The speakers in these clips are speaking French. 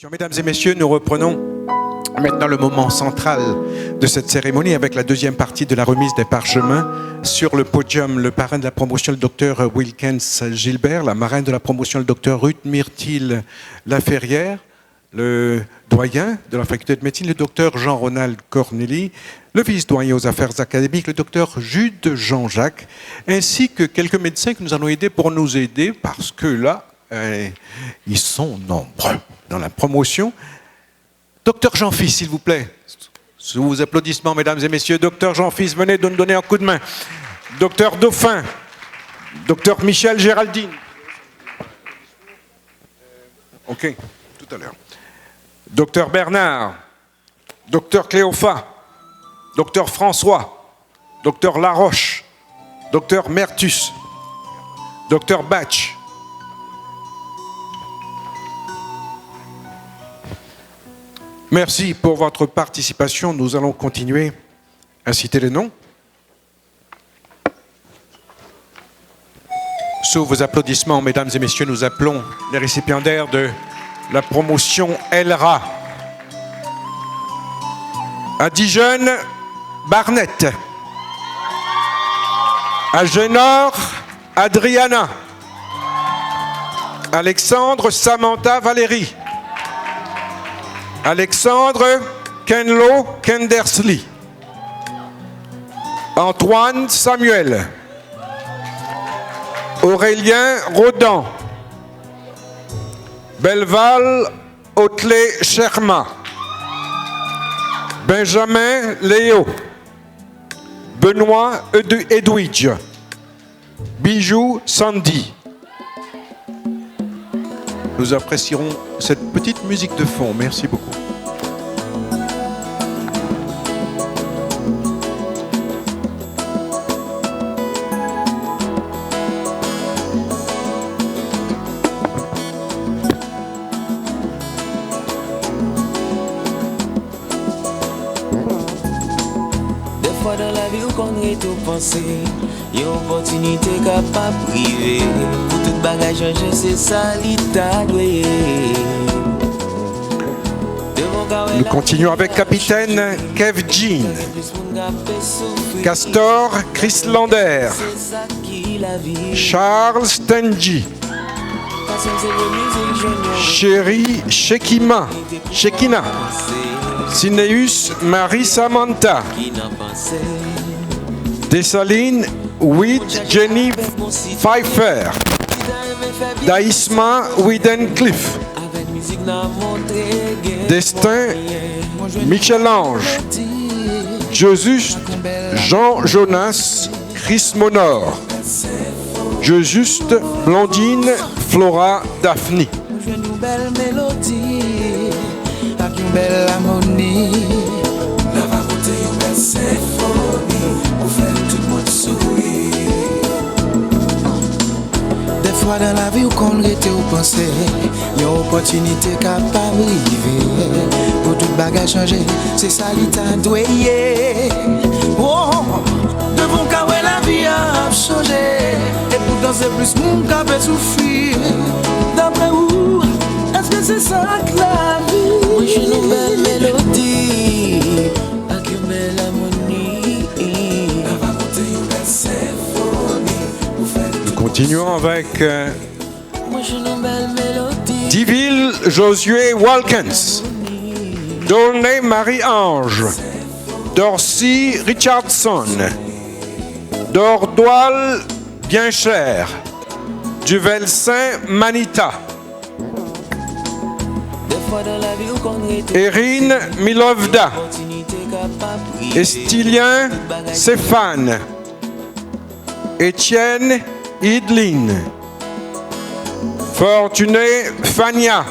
Mesdames et messieurs, nous reprenons maintenant le moment central de cette cérémonie avec la deuxième partie de la remise des parchemins. Sur le podium, le parrain de la promotion, le docteur Wilkens Gilbert, la marraine de la promotion, le docteur Ruth Myrtille Laferrière, le doyen de la faculté de médecine, le docteur Jean-Ronald Corneli, le vice-doyen aux affaires académiques, le docteur Jude Jean-Jacques, ainsi que quelques médecins que nous allons aider pour nous aider, parce que là, ils sont nombreux dans la promotion. Docteur Jean-Fils, s'il vous plaît. Sous vos applaudissements, mesdames et messieurs. Docteur Jean-Fils, venez de nous donner un coup de main. Docteur Dauphin. Docteur Michel Géraldine. OK, tout à l'heure. Docteur Bernard. Docteur Cléopha. Docteur François. Docteur Laroche. Docteur Mertus. Docteur Batch. Merci pour votre participation. Nous allons continuer à citer les noms. Sous vos applaudissements, mesdames et messieurs, nous appelons les récipiendaires de la promotion ELRA. À Dijon, Barnett. À Génor, Adriana. Alexandre Samantha Valérie. Alexandre Kenlo Kendersley. Antoine Samuel. Aurélien Rodan. Belval Otley Sherma. Benjamin Léo. Benoît Edwidge. Bijou Sandy. Nous apprécierons cette petite musique de fond. Merci beaucoup. Des fois dans la vie où qu'on est tout pensé, y a une opportunité capable de priver. Pour tout bagage changer, c'est ça l'état doué. Nous continuons avec capitaine Kev Jean, Castor Chris Lander, Charles Stenji, Chéri Shekina, Sineus Marie Samantha, Dessalines Wid Jenny Pfeiffer, Daïsma Widencliffe, Destin Michel-Ange, Jésus Jean Jonas Chris Monor, Jésus Blondine Flora Daphne. Des fois dans la vie où qu'on était au pensée, y a une opportunité capable d'arriver. Pour tout bagage changer, c'est ça l'état doué. Oh, devant qu'à la vie a changé, et pourtant c'est plus mon qui peut souffrir. D'après vous, est-ce que c'est ça que la vie? Moi je une belle mélodie, avec une belle harmonie. La va monter une belle symphonie. Nous continuons avec Diville Josué Walkens, Dolnay Marie-Ange, Dorcy Richardson, Dordoil Biencher, Duvelsin Manita, Erin Milovda, Estilien Stéphane, Étienne Idline, Fortuné Fania,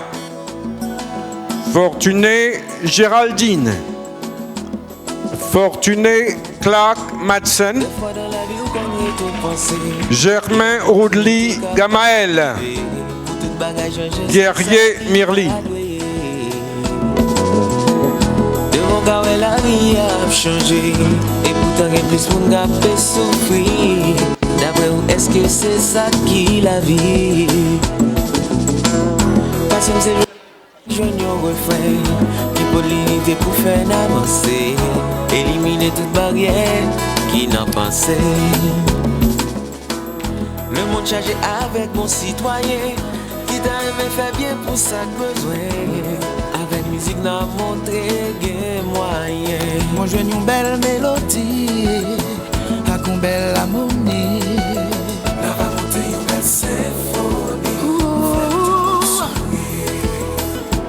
Fortuné Géraldine, Fortuné Clark Madsen, Germain Roudely Gamaël, Guerrier Mirly. La vie a changé, et pourtant il y a plus de monde qui peut souffrir. D'après vous, est-ce que c'est ça qui la vie? Parce que c'est refrain qui peut l'unité pour faire avancer, éliminer toute barrière qui n'a pensé. Le monde chargé avec mon citoyen qui t'a aimé faire bien pour ça besoin. Avec musique n'a montré gain moyen. Moi je une belle mélodie avec une belle harmonie. La va monter une belle symphonie.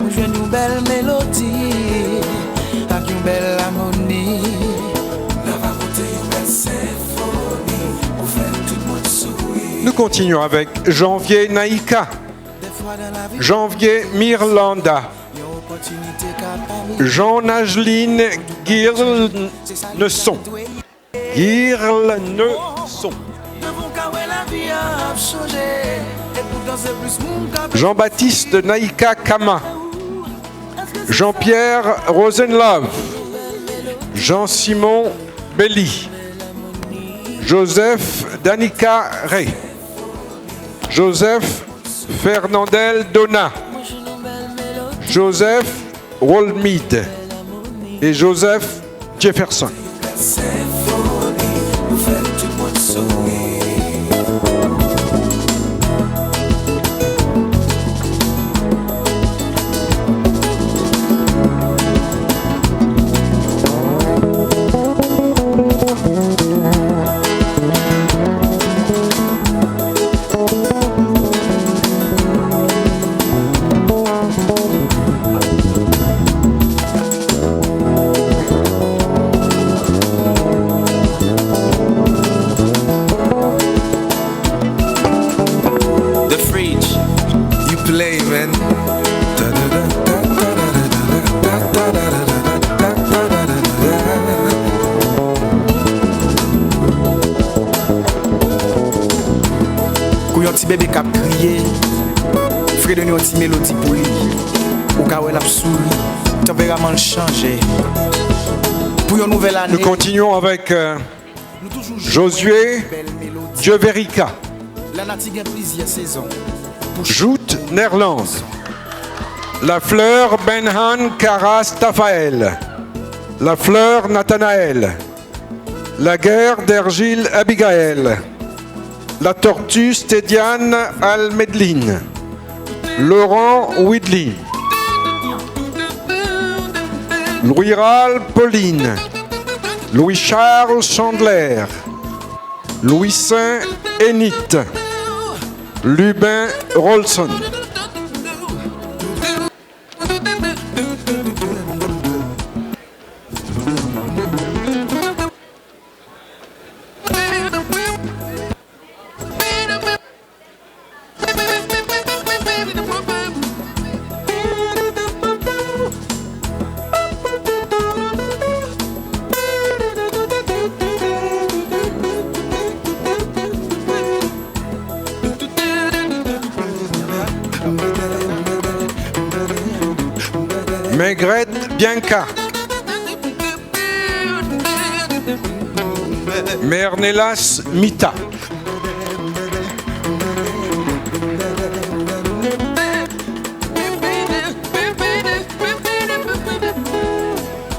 Moi je une belle mélodie avec une belle harmonie. La va monter une belle symphonie pour faire tout le monde sourire. Nous continuons avec Janvier Naïka, Janvier Mirlanda, Jean-Nageline Guirlenesson. Jean-Baptiste Naïka Kama, Jean-Pierre Rosenlove, Jean-Simon Belly, Joseph Danica Ray, Joseph Fernandel Donna, Joseph Rolmide et Joseph Jefferson. Bébé qui a crié, frère de une petite mélodie pour lui. Ou quand elle a souri, tempérament changé. Pour une nouvelle année. Nous continuons avec Josué Dieverica, La nature a plusieurs saisons. Joute Nerland, La Fleur Benhan Karas Tafael, La Fleur Nathanaël, La Guerre d'Ergile Abigaël, La Tortue Stédiane Al-Medline, Laurent Widley, Louis-Ral Pauline, Louis-Charles Chandler, Louis-Saint Enith, Lubin Rolson. Maigrette Bianca, Mernelas Mita,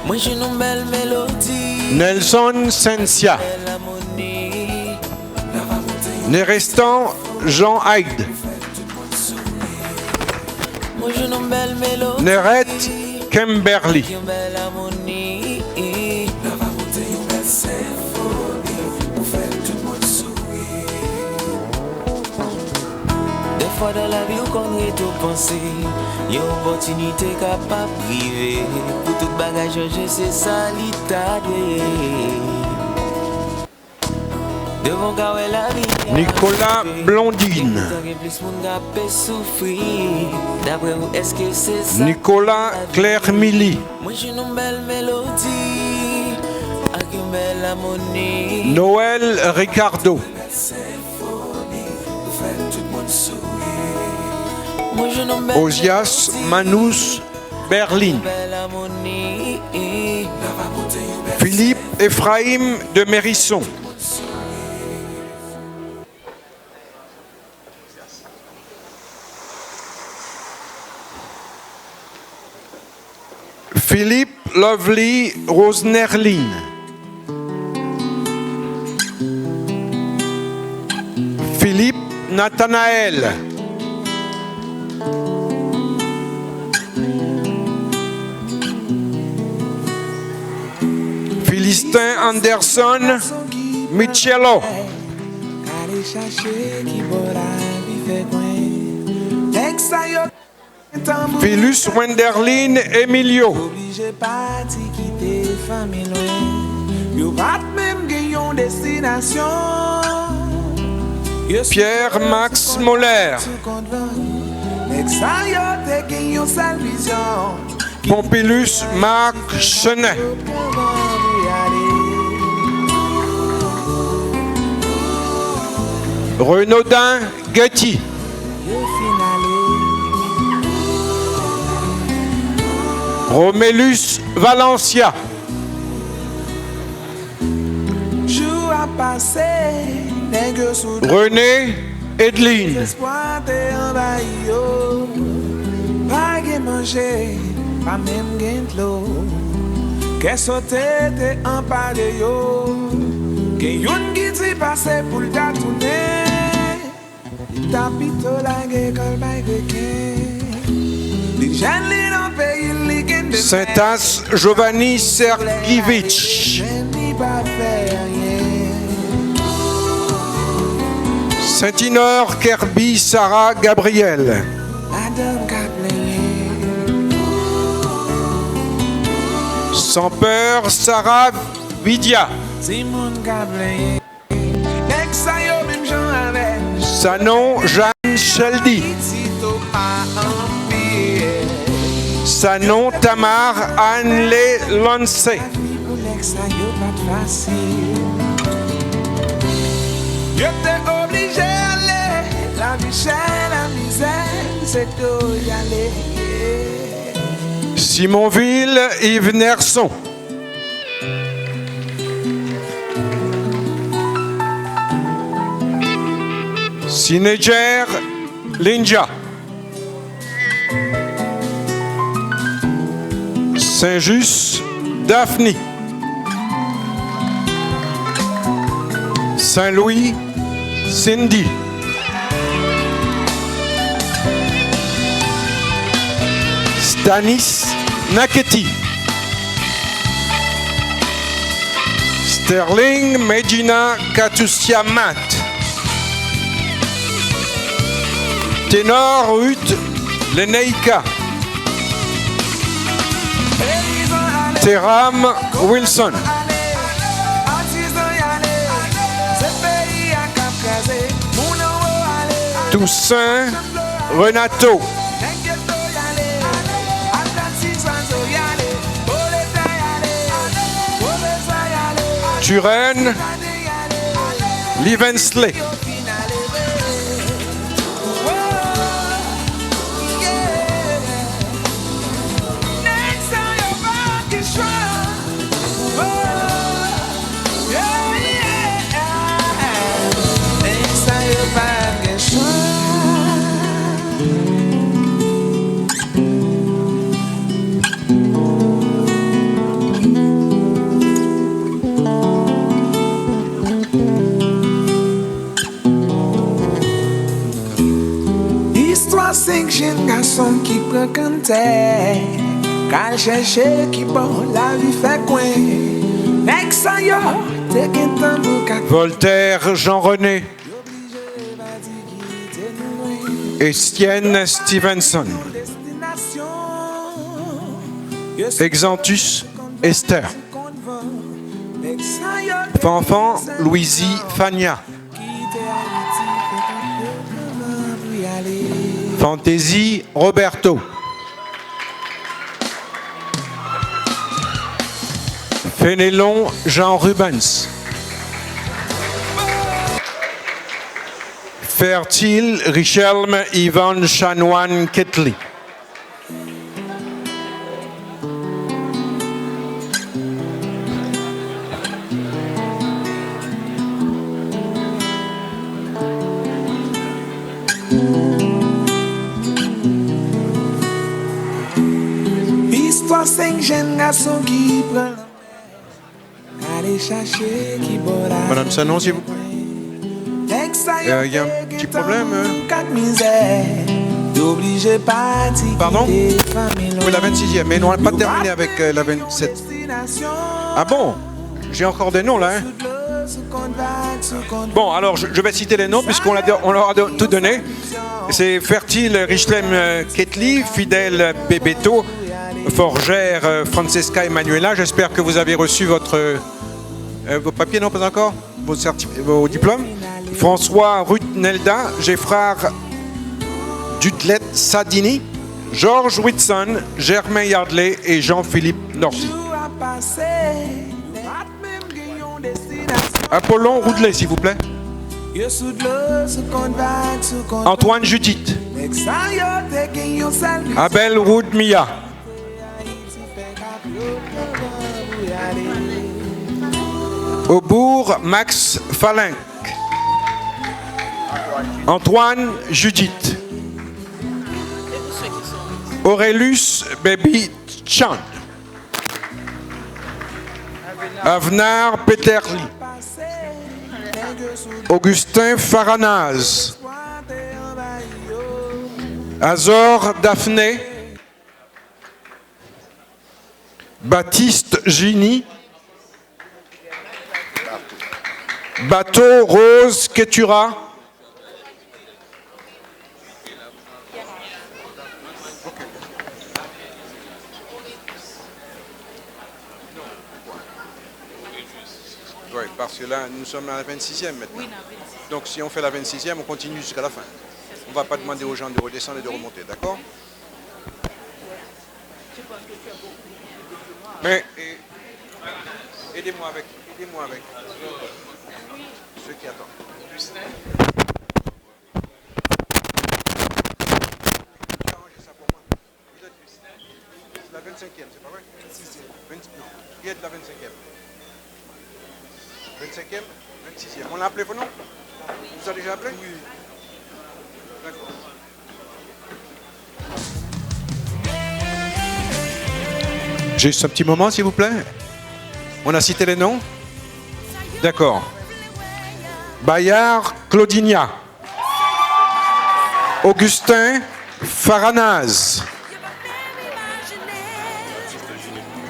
Moi j'ai une belle mélodie, Nelson Sensia, belle harmonie. Nerestan Jean Hyde, Moi j'ai une belle mélodie, Neret Kimberly, une belle harmonie. Des fois dans la vie où qu'on est tout pensé, y a une opportunité capable de priver. Pour tout bagage changer, c'est ça l'état devant garder la vie. Nicolas Blondine, D'après vous, est-ce que c'est ça? Nicolas Claire-Milly, Moi j'ai une belle mélodie, avec une belle harmonie. Noël Ricardo, Moi j'ai une belle Osias Manous Berlin, belle harmonie. Philippe Ephraim de Mérisson, Philippe Lovely Rosnerlin. Philippe Nathanaël. Philistin Anderson Michello. Philus Wenderlin Emilio. Pierre Max Moller. Pompilus Marc Chenet. Renaudin Getty. Romélus Valencia. René Edline. Saint-As Giovanni Sergivitch. Saint-Inor Kirby Sarah Gabriel. Sans peur Sarah Vidia. Sanon Jeanne Chaldy. Sanon Tamar Anne-Lé Lancé. Simonville Yves Nerson. Sinéger Linja. Saint-Just Daphne. Saint-Louis Cindy. Stanis Naketi. Sterling Medina Katusia Mat. Ténor Ruth Leneika. Teram Wilson. Toussaint Renato. Turenne Livensley. Cinq jeunes garçons qui fréquentaient, qu'à chercher qui bon la vie fait coin. Next yo, t'es qu'un tambour. Voltaire Jean-René. Estienne Stevenson. Exantus Esther. Fanfan Louisie Fania. Fantaisie Roberto. Fénélon Jean Rubens. Fertile Richelme Yvonne Chanoine Ketley. Histoire 5 jeunes garçons qui prennent aller chercher qui boit. Madame Sanon, s'il vous plaît. Il y a un petit problème. Pardon? Oui, la 26e. Mais non, on n'a pas terminé avec la 27. Ah bon? J'ai encore des noms là. Hein? Bon, alors je vais citer les noms puisqu'on leur a tout donné. C'est Fertile Richelem Ketli, Fidèle Bebeto, Forgère Francesca Emanuela. J'espère que vous avez reçu vos papiers, non pas encore? Vos diplômes. François Ruth Nelda, Geffrard Dutlet Sadini, Georges Whitson, Germain Yardley et Jean-Philippe Norty. Apollon Roudelet, s'il vous plaît. Antoine Judith. Abel Roud Mia. Aubourg Max Falinck. Antoine Judith. Aurélus Baby Chan. Avenard Peterli. Augustin Faranaz. Azor Daphné. Baptiste Gini. Bateau Rose Ketura. Oui, parce que là, nous sommes à la 26e maintenant. Donc si on fait la 26e, on continue jusqu'à la fin. On ne va pas demander aux gens de redescendre et de remonter, d'accord? Mais aidez-moi avec. Ceux qui attendent. La 25e, c'est pas vrai? 26e. Qui est de la 25e? 25e, 26e. On l'a appelé vos noms? Vous avez déjà appelé? Oui. D'accord. Juste un petit moment, s'il vous plaît. On a cité les noms? D'accord. Bayard Claudinia. Augustin Faranaz.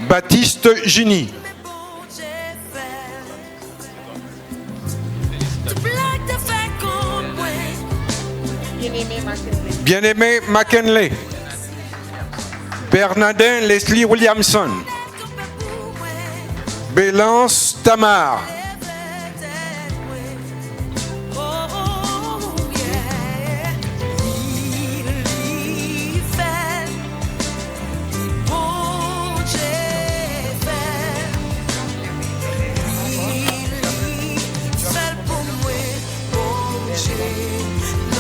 Baptiste Gini. Bien-aimé McKinley. Bernardin Leslie Williamson. Bélance Tamar.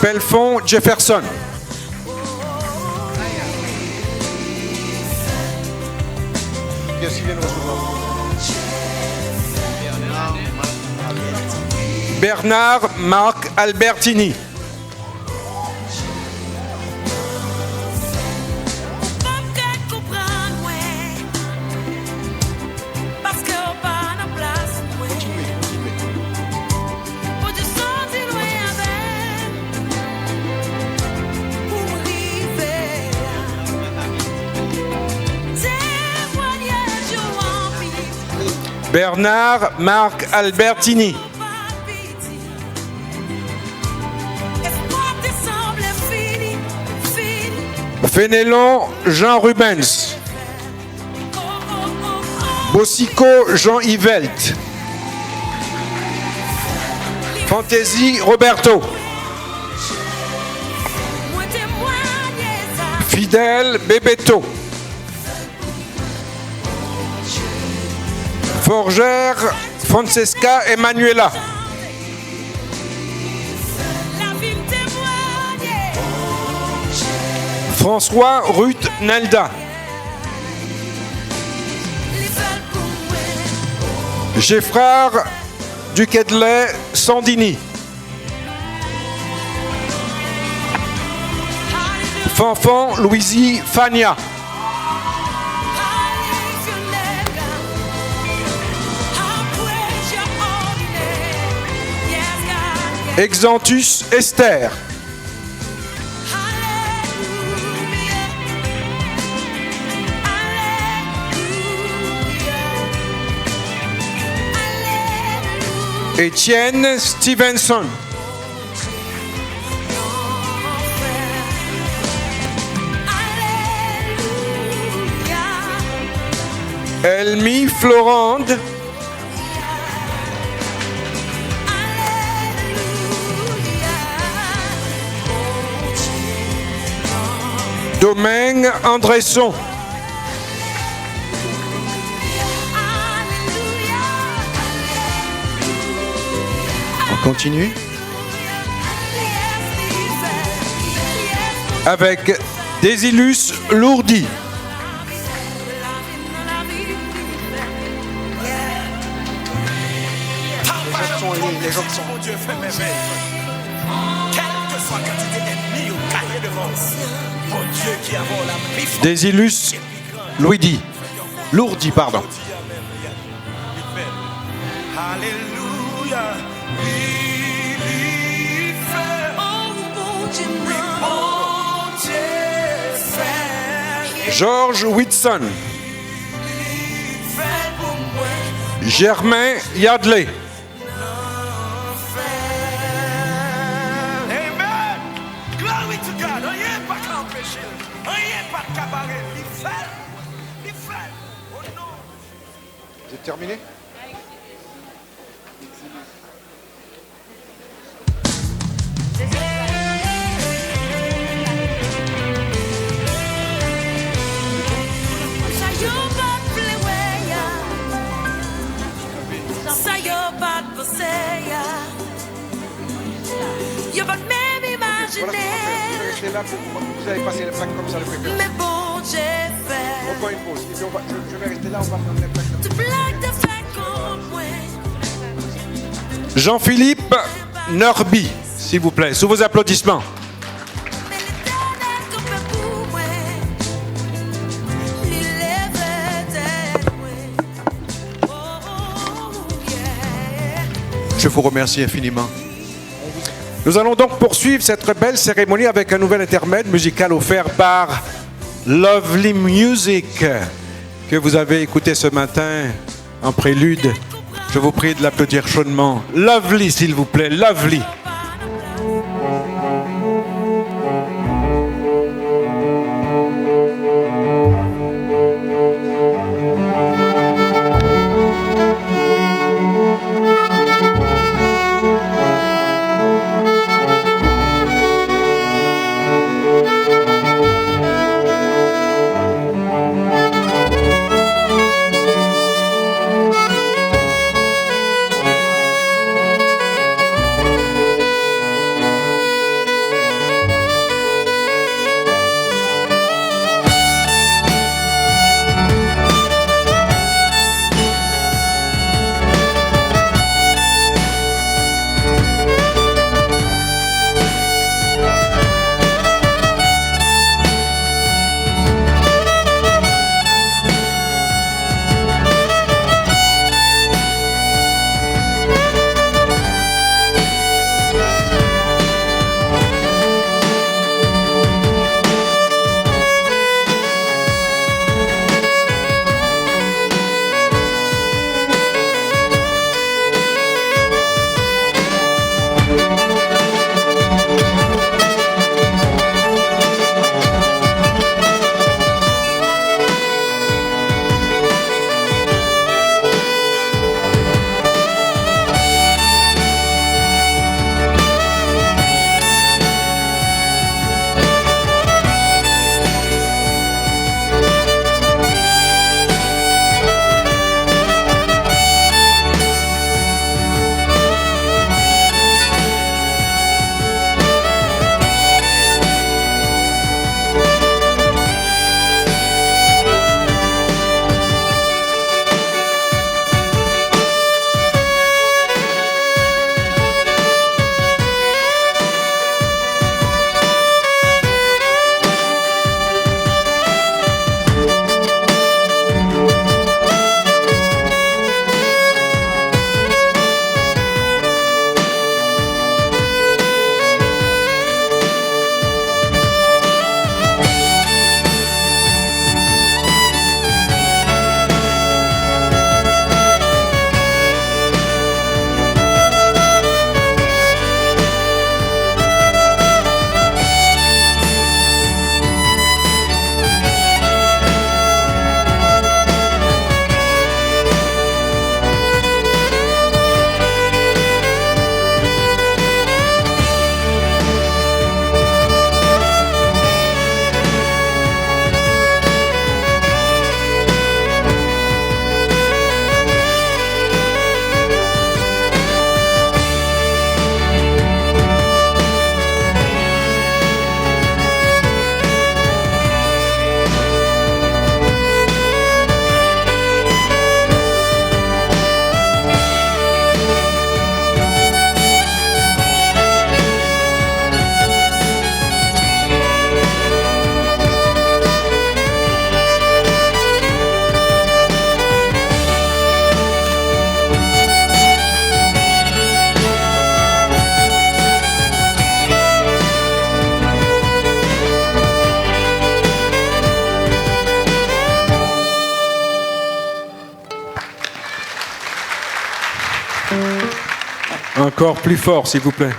Belfond Jefferson. Qu'est-ce qui vient de recevoir? Bernard Marc Albertini. Bernard Marc Albertini. Fénélon Jean Rubens. Bossico Jean Yvelt. Fantasy Roberto. Fidèle Bebeto. Forgère Francesca Emanuela. François Ruth Nelda. Geffrard Duquedlet Sandini. Fanfan Louisie Fania. Exantus Esther. Étienne Stevenson. Elmi Florande. Domingue Andresson. On continue avec Désilus Lourdi. Les gens qui sont mon Dieu fait merveille. Quelle que soit la quantité d'ennemis au carré devant mon Dieu qui a la pif. Désilus Lourdi. Lourdi, pardon. Alléluia. George Whitson. Germain Yadley. C'est terminé? Là vous allez passer les plaques comme ça, le préfet. Mais bon, j'ai fait. On prend une pause. Et puis je vais rester là, on va prendre les plaques. Jean-Philippe Norby, s'il vous plaît, sous vos applaudissements. Je vous remercie infiniment. Nous allons donc poursuivre cette belle cérémonie avec un nouvel intermède musical offert par Lovely Music que vous avez écouté ce matin en prélude. Je vous prie de l'applaudir chaudement. Lovely, s'il vous plaît, Lovely. Encore plus fort, s'il vous plaît.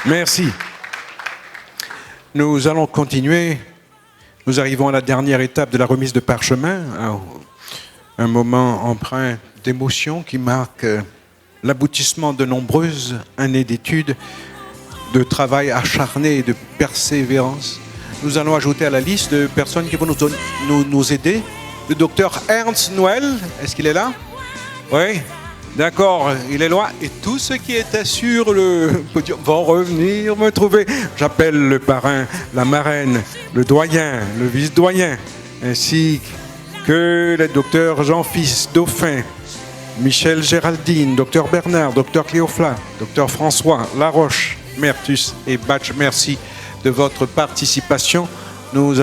Merci. Nous allons continuer. Nous arrivons à la dernière étape de la remise de parchemin, un moment empreint d'émotion qui marque l'aboutissement de nombreuses années d'études, de travail acharné et de persévérance. Nous allons ajouter à la liste de personnes qui vont nous aider le docteur Ernst Noël. Est-ce qu'il est là? Oui. D'accord, il est loin. Et tous ceux qui étaient sur le podium vont revenir me trouver. J'appelle le parrain, la marraine, le doyen, le vice-doyen, ainsi que les docteurs Jean-Fils, Dauphin, Michel Géraldine, docteur Bernard, docteur Cléofla, docteur François, Laroche, Mertus et Batch. Merci de votre participation. Nous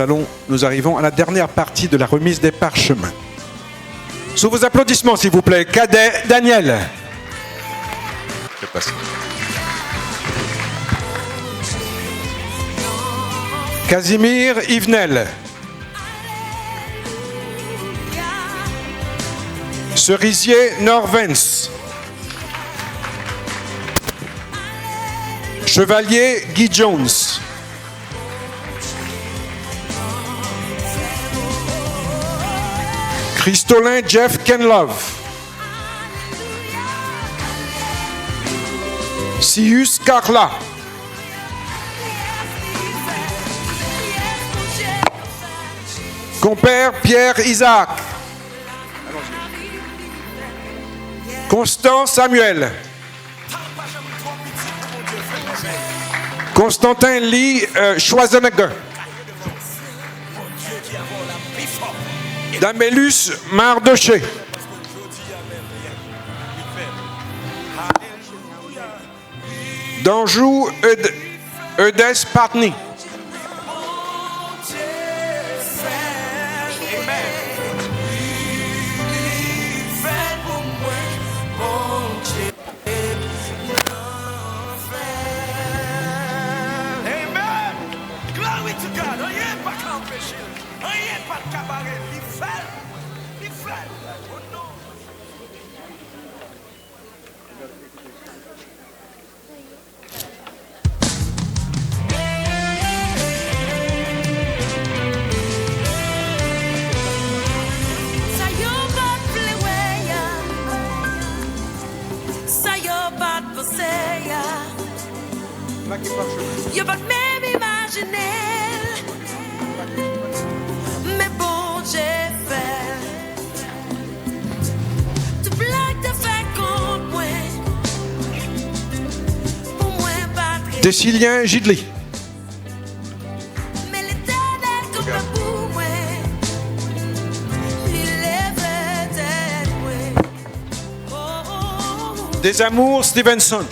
arrivons à la dernière partie de la remise des parchemins. Sous vos applaudissements, s'il vous plaît, Cadet Daniel. Je passe. Casimir Yvenel. Cerisier Norvens. Chevalier Guy Jones. Christolin Jeff Kenlove. Sius Carla. Compère Pierre Isaac. Constant Samuel. Constantin Lee Schwarzenegger. Damélus Mardoché. Danjou Eudes Patny. Je peux même imaginer, mais bon, j'ai fait. Tu blagues de faire contre moi, pour moi, battre. Décilien Gidli. Mais l'éternel comme le pour moi, il est peut-être moi. Oh, oh, oh. Des Amours Stevenson.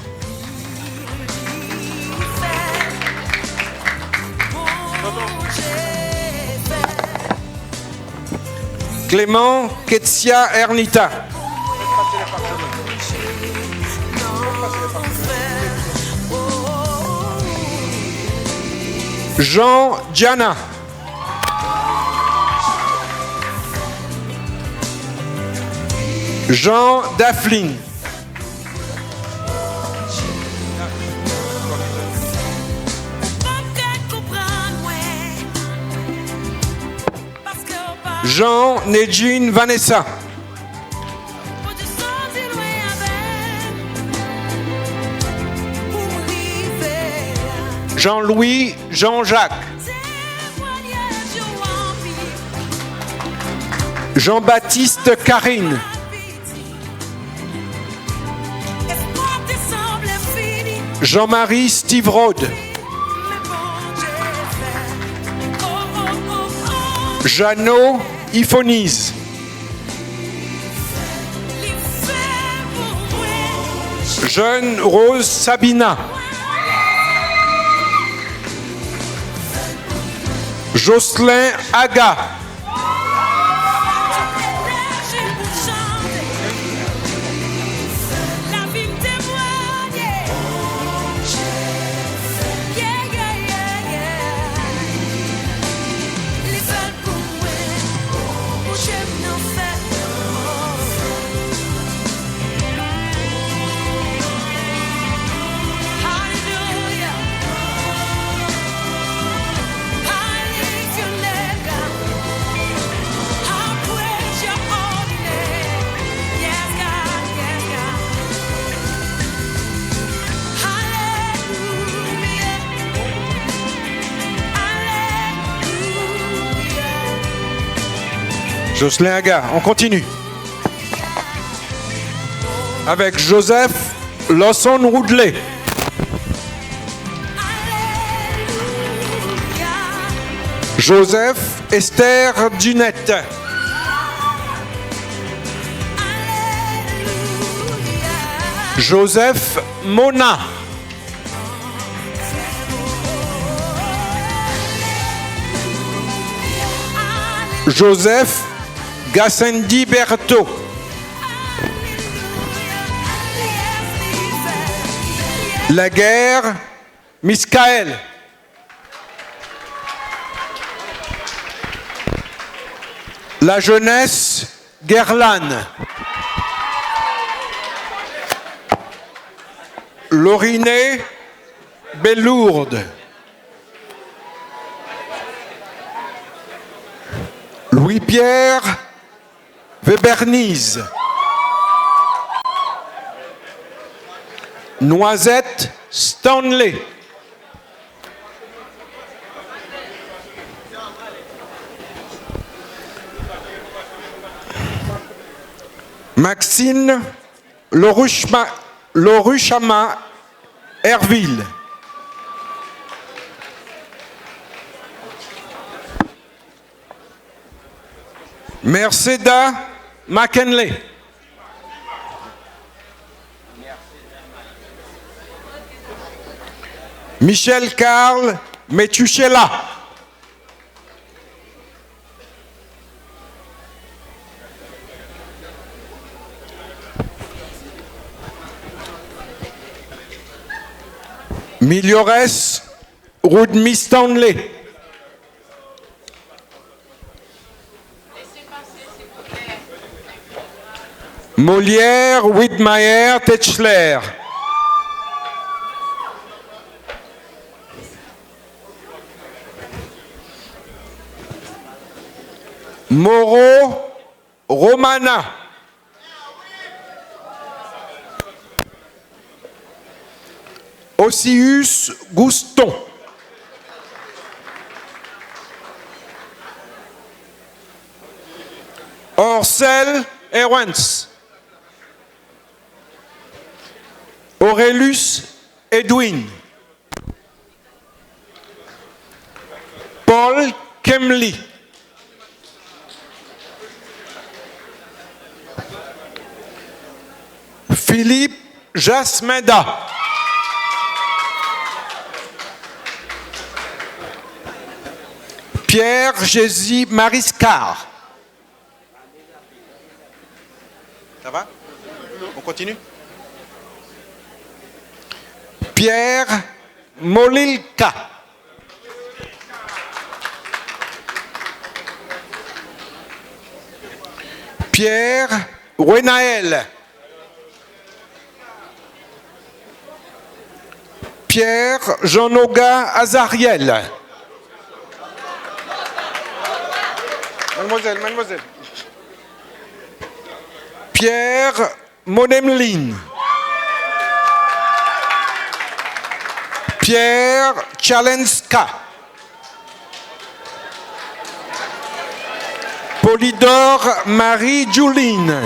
Clément Ketsia Ernita. Jean Diana. Jean Daffling. Jean Nejin Vanessa. Jean-Louis Jean-Jacques. Jean-Baptiste Karine. Jean-Marie Steve Rode. Jeannot Iphonise. Jeune Rose Sabina. Jocelyn Aga. Jocelyn Aga, on continue. Avec Joseph Lawson Woodley. Joseph Esther Dunette. Joseph Mona. Joseph Gassendi Berthaud. La guerre, Miskaël. La jeunesse, Guerlain. Loriné, Bellourde. Louis-Pierre, Webernise. Noisette, Stanley. Maxine Loruchama Herville. Merceda McKinley. Michel Carl Metuchela. Miliores Rudmi Stanley. Molière Widmayer Techler. Moreau Romana. Ossius Gouston. Orcel Ewens. Aurelius Edwin. Paul Kemley. Philippe Jasmeda. Pierre Jésus Mariscar. Ça va? On continue? Pierre Molilka. Pierre Renaël. Pierre Jean-Noga Azariel. Mademoiselle. Pierre Monemline. Pierre Chalenska. Polydore Marie-Juline.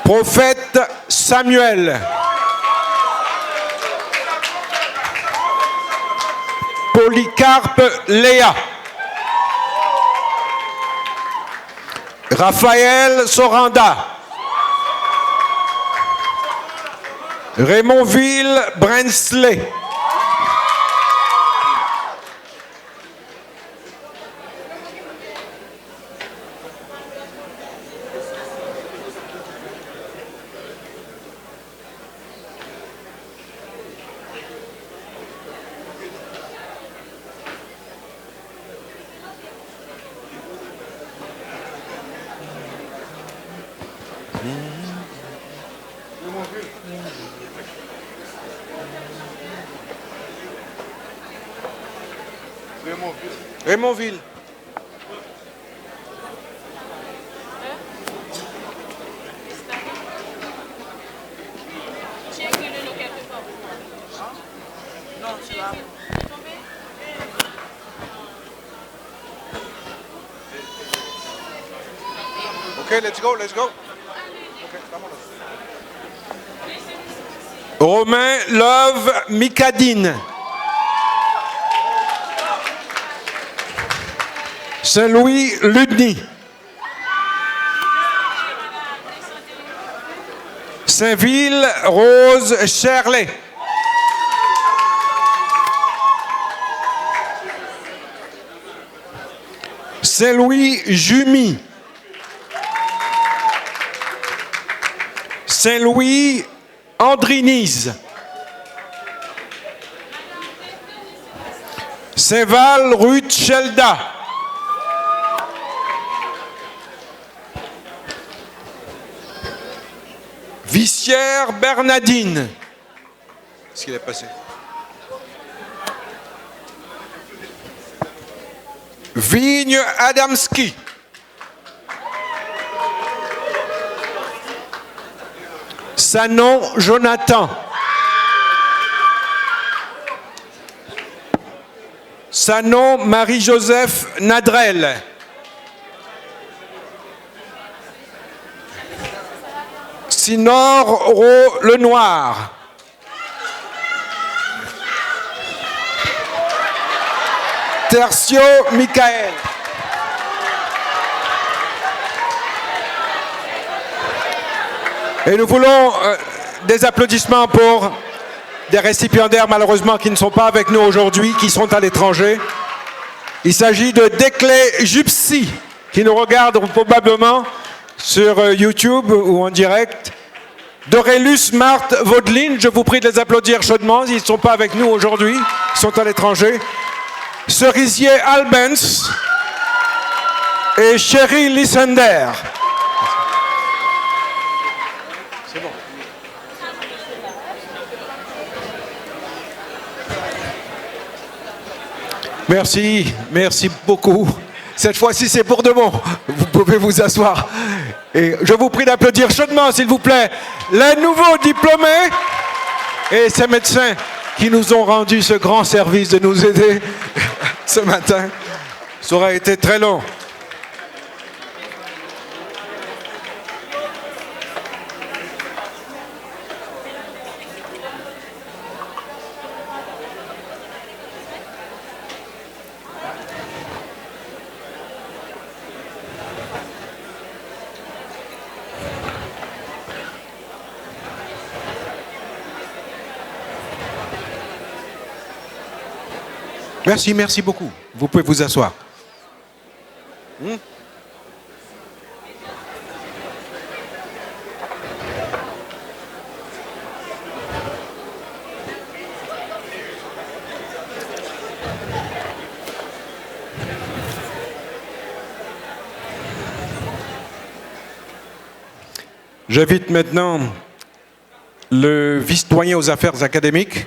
Prophète Samuel. Polycarpe Léa. Raphaël Soranda. Raymondville Brensley. Raymondville. Okay, let's go. Romain Love Mikadine. Saint-Louis Ludny. Saint-Ville Rose Cherlet. Saint-Louis Jumi. Saint-Louis Andrinise. Saint-Val Ruth Chelda. Vissière Bernadine. Qu'est-ce qu'il est passé? Vigne Adamski. Sanon Jonathan. Sanon Marie-Joseph Nadrel. Sinor Ro Lenoir. Tertio Michael. Et nous voulons des applaudissements pour des récipiendaires malheureusement qui ne sont pas avec nous aujourd'hui, qui sont à l'étranger. Il s'agit de Declé Jupsi, qui nous regarde probablement sur YouTube ou en direct. Dorélus Marthe Vaudeline, je vous prie de les applaudir chaudement, ils ne sont pas avec nous aujourd'hui, ils sont à l'étranger. Cerisier Albens et Chéri Lissender. C'est bon. Merci, merci beaucoup. Cette fois-ci, c'est pour de bon. Vous pouvez vous asseoir. Et je vous prie d'applaudir chaudement, s'il vous plaît, les nouveaux diplômés et ces médecins qui nous ont rendu ce grand service de nous aider ce matin. Ça aurait été très long. Merci, merci beaucoup. Vous pouvez vous asseoir. J'invite maintenant le vice-doyen aux affaires académiques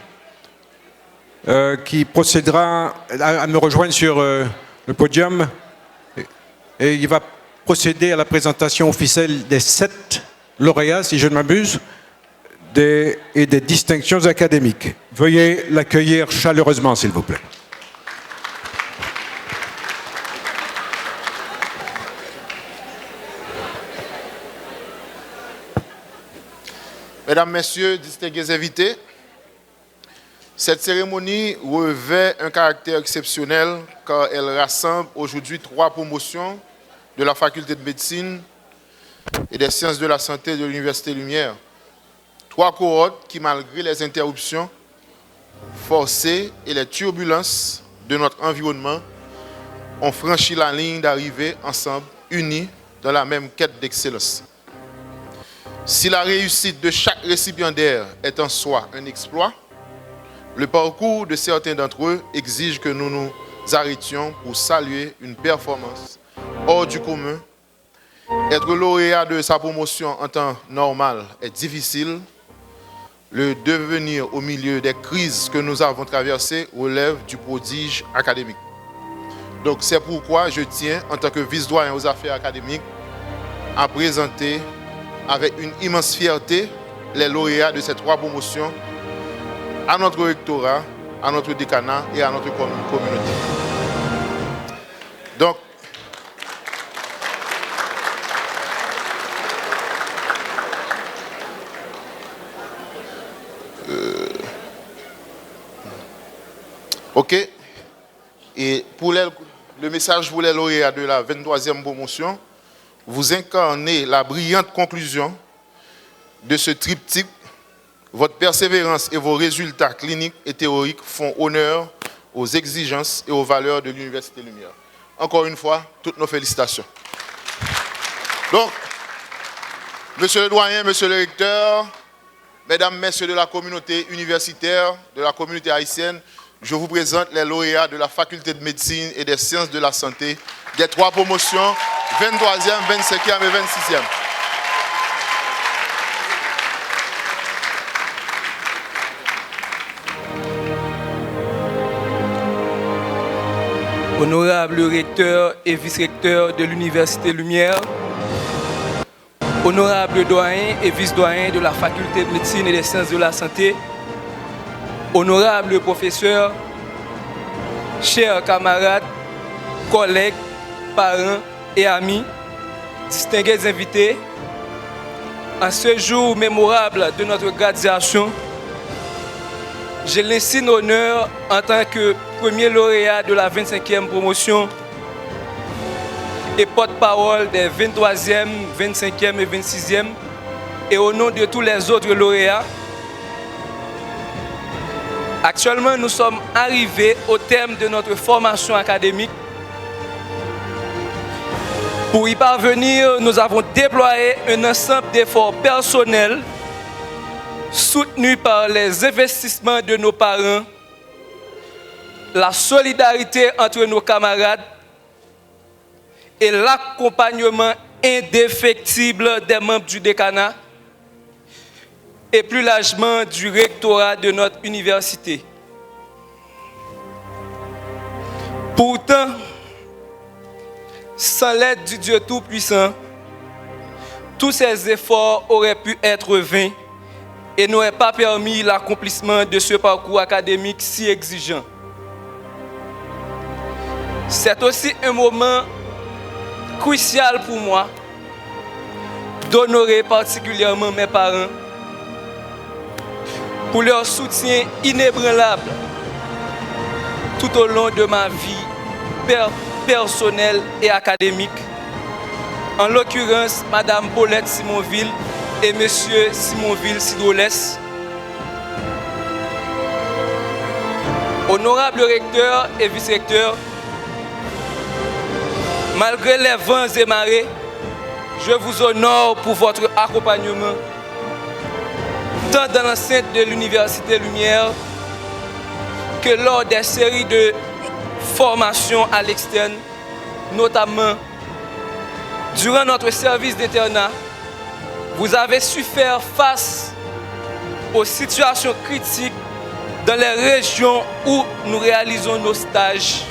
qui procédera à me rejoindre sur le podium et il va procéder à la présentation officielle des 7 lauréats, si je ne m'abuse, et des distinctions académiques. Veuillez l'accueillir chaleureusement, s'il vous plaît. Mesdames, Messieurs, distingués invités, cette cérémonie revêt un caractère exceptionnel car elle rassemble aujourd'hui 3 promotions de la faculté de médecine et des sciences de la santé de l'Université Lumière. 3 cohortes qui, malgré les interruptions forcées et les turbulences de notre environnement, ont franchi la ligne d'arrivée ensemble, unis dans la même quête d'excellence. Si la réussite de chaque récipiendaire est en soi un exploit, le parcours de certains d'entre eux exige que nous nous arrêtions pour saluer une performance hors du commun. Être lauréat de sa promotion en temps normal est difficile. Le devenir au milieu des crises que nous avons traversées relève du prodige académique. Donc c'est pourquoi je tiens, en tant que vice-doyen aux affaires académiques, à présenter avec une immense fierté les lauréats de ces 3 promotions à notre rectorat, à notre décanat et à notre communauté. Donc, OK. Et pour le message pour les lauréats de la 23e promotion, vous incarnez la brillante conclusion de ce triptyque. Votre persévérance et vos résultats cliniques et théoriques font honneur aux exigences et aux valeurs de l'Université Lumière. Encore une fois, toutes nos félicitations. Donc, monsieur le doyen, monsieur le recteur, mesdames, messieurs de la communauté universitaire, de la communauté haïtienne, je vous présente les lauréats de la faculté de médecine et des sciences de la santé des 3 promotions, 23e, 25e et 26e. Honorable recteur et vice-recteur de l'Université Lumière, honorable doyen et vice-doyen de la faculté de médecine et des sciences de la santé, honorable professeur, chers camarades, collègues, parents et amis, distingués invités, en ce jour mémorable de notre graduation, j'ai l'insigne honneur en tant que premier lauréat de la 25e promotion et porte-parole des 23e, 25e et 26e, et au nom de tous les autres lauréats. Actuellement, nous sommes arrivés au terme de notre formation académique. Pour y parvenir, nous avons déployé un ensemble d'efforts personnels soutenus par les investissements de nos parents, la solidarité entre nos camarades et l'accompagnement indéfectible des membres du décanat et plus largement du rectorat de notre université. Pourtant, sans l'aide du Dieu Tout-Puissant, tous ces efforts auraient pu être vains et n'auraient pas permis l'accomplissement de ce parcours académique si exigeant. C'est aussi un moment crucial pour moi d'honorer particulièrement mes parents pour leur soutien inébranlable tout au long de ma vie personnelle et académique. En l'occurrence, Madame Paulette Simonville et Monsieur Simonville-Sidolès. Honorable recteur et vice-recteur, malgré les vents et marées, je vous honore pour votre accompagnement, tant dans l'enceinte de l'Université Lumière que lors des séries de formations à l'externe, notamment durant notre service d'internat. Vous avez su faire face aux situations critiques dans les régions où nous réalisons nos stages.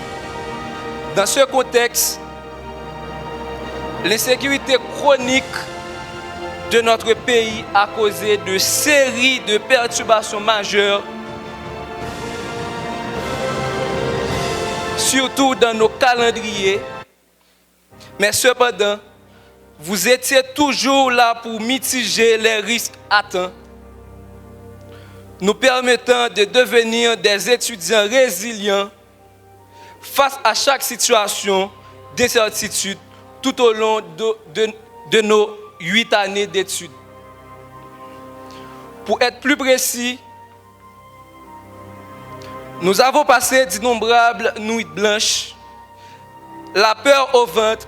Dans ce contexte, l'insécurité chronique de notre pays a causé de séries de perturbations majeures, surtout dans nos calendriers. Mais cependant, vous étiez toujours là pour mitiger les risques atteints, nous permettant de devenir des étudiants résilients face à chaque situation d'incertitude tout au long de nos 8 années d'études. Pour être plus précis, nous avons passé d'innombrables nuits blanches, la peur au ventre,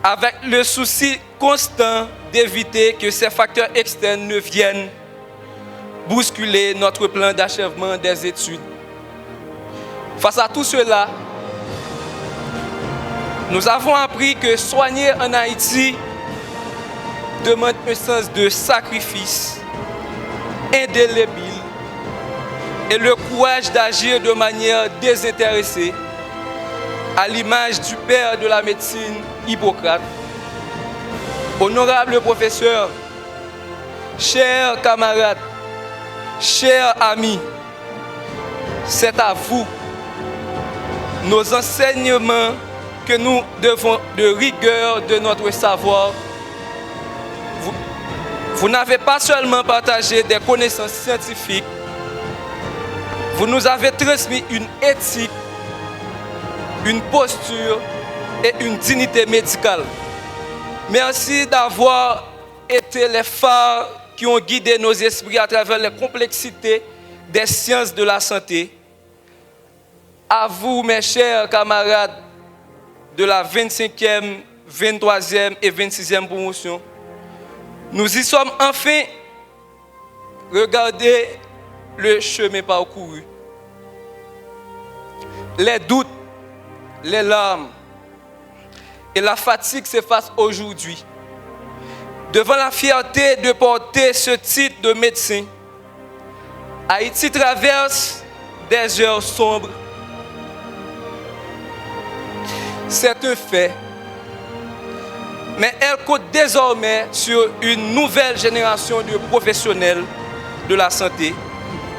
avec le souci constant d'éviter que ces facteurs externes ne viennent bousculer notre plan d'achèvement des études. Face à tout cela, nous avons appris que soigner en Haïti demande un sens de sacrifice indélébile et le courage d'agir de manière désintéressée, à l'image du père de la médecine, Hippocrate. Honorable professeur, chers camarades, chers amis, c'est à vous, nos enseignements, que nous devons de rigueur de notre savoir. Vous n'avez pas seulement partagé des connaissances scientifiques, Vous nous avez transmis une éthique, une posture et une dignité médicale. Merci d'avoir été les phares qui ont guidé nos esprits à travers les complexités des sciences de la santé. À vous, mes chers camarades de la 25e, 23e et 26e promotion, nous y sommes enfin. Regardez le chemin parcouru. Les doutes, les larmes et la fatigue s'effacent aujourd'hui. Devant la fierté de porter ce titre de médecin, Haïti traverse des heures sombres. C'est un fait. Mais elle compte désormais sur une nouvelle génération de professionnels de la santé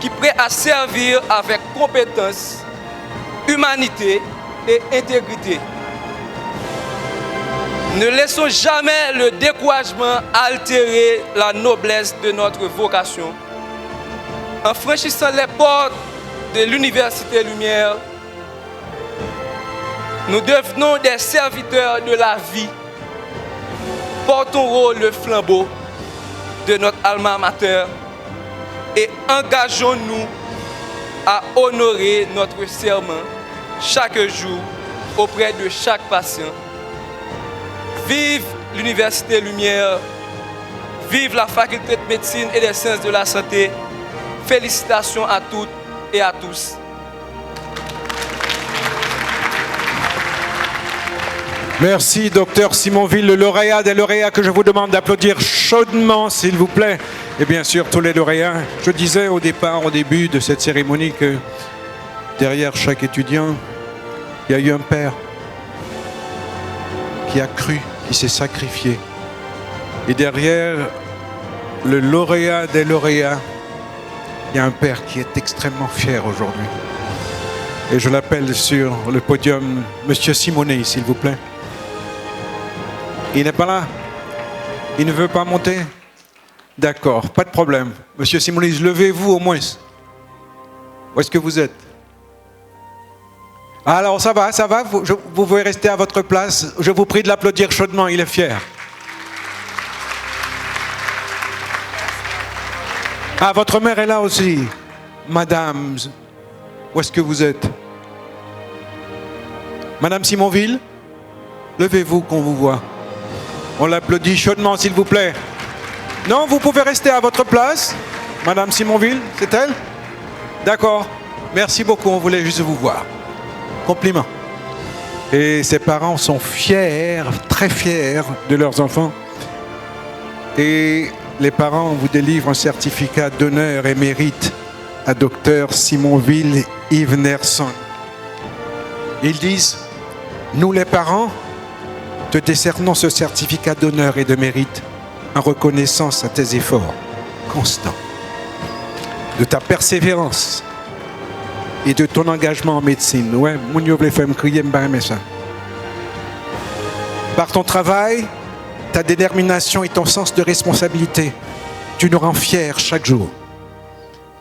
qui est prêt à servir avec compétence, humanité et intégrité. Ne laissons jamais le découragement altérer la noblesse de notre vocation. En franchissant les portes de l'Université Lumière, nous devenons des serviteurs de la vie. Portons le flambeau de notre alma mater et engageons-nous à honorer notre serment chaque jour auprès de chaque patient. Vive l'Université Lumière, vive la faculté de médecine et des sciences de la santé. Félicitations à toutes et à tous. Merci, docteur Simonville, le lauréat des lauréats que je vous demande d'applaudir chaudement, s'il vous plaît. Et bien sûr, tous les lauréats. Je disais au début de cette cérémonie, que derrière chaque étudiant, il y a eu un père qui a cru, qui s'est sacrifié. Et derrière le lauréat des lauréats, il y a un père qui est extrêmement fier aujourd'hui. Et je l'appelle sur le podium, Monsieur Simonet, s'il vous plaît. Il n'est pas là? Il ne veut pas monter? D'accord, pas de problème. Monsieur Simonet, levez-vous au moins. Où est-ce que vous êtes? Alors ça va, vous pouvez rester à votre place. Je vous prie de l'applaudir chaudement, il est fier. Ah, votre mère est là aussi. Madame, où est-ce que vous êtes? Madame Simonville, levez-vous qu'on vous voit. On l'applaudit chaudement, s'il vous plaît. Non, vous pouvez rester à votre place. Madame Simonville, c'est elle? D'accord. Merci beaucoup, on voulait juste vous voir. Compliment. Et ses parents sont fiers, très fiers de leurs enfants. Et les parents vous délivrent un certificat d'honneur et mérite à docteur Simonville Yves Nerson. Ils disent, nous les parents, te décernons ce certificat d'honneur et de mérite en reconnaissance à tes efforts constants, de ta persévérance et de ton engagement en médecine. Ouais, mon yo vle faire me crier, me ça. Par ton travail, ta détermination et ton sens de responsabilité, tu nous rends fiers chaque jour.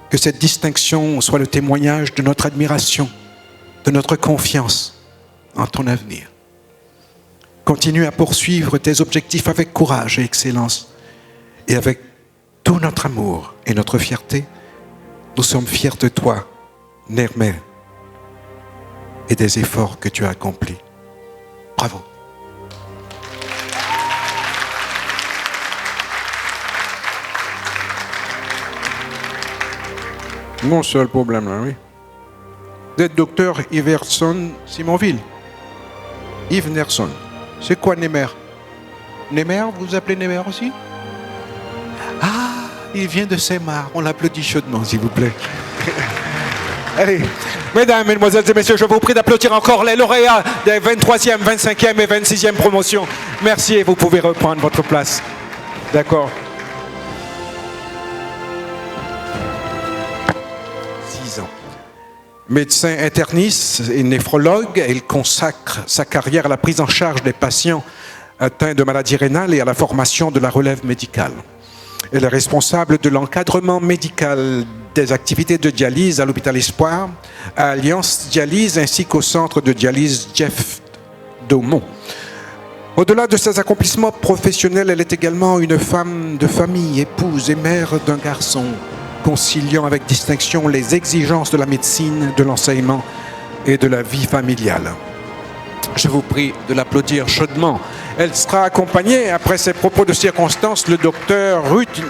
Que cette distinction soit le témoignage de notre admiration, de notre confiance en ton avenir. Continue à poursuivre tes objectifs avec courage et excellence. Et avec tout notre amour et notre fierté, nous sommes fiers de toi, Nermer, et des efforts que tu as accomplis. Bravo. Mon seul problème là, oui. D'être docteur Yves Nerson Simonville. Yves Nerson. C'est quoi Nemer? Nemer, vous vous appelez Nemer aussi? Ah, il vient de Saint-Marc. On l'applaudit chaudement, s'il vous plaît. Allez, mesdames, mesdemoiselles et messieurs, je vous prie d'applaudir encore les lauréats des 23e, 25e et 26e promotions. Merci et vous pouvez reprendre votre place. D'accord. 6 ans. Médecin interniste et néphrologue, il consacre sa carrière à la prise en charge des patients atteints de maladies rénales et à la formation de la relève médicale. Elle est responsable de l'encadrement médical des activités de dialyse à l'hôpital Espoir, à Alliance Dialyse ainsi qu'au centre de dialyse Jeff Daumont. Au-delà de ses accomplissements professionnels, elle est également une femme de famille, épouse et mère d'un garçon, conciliant avec distinction les exigences de la médecine, de l'enseignement et de la vie familiale. Je vous prie de l'applaudir chaudement. Elle sera accompagnée, après ses propos de circonstance, le docteur Ruth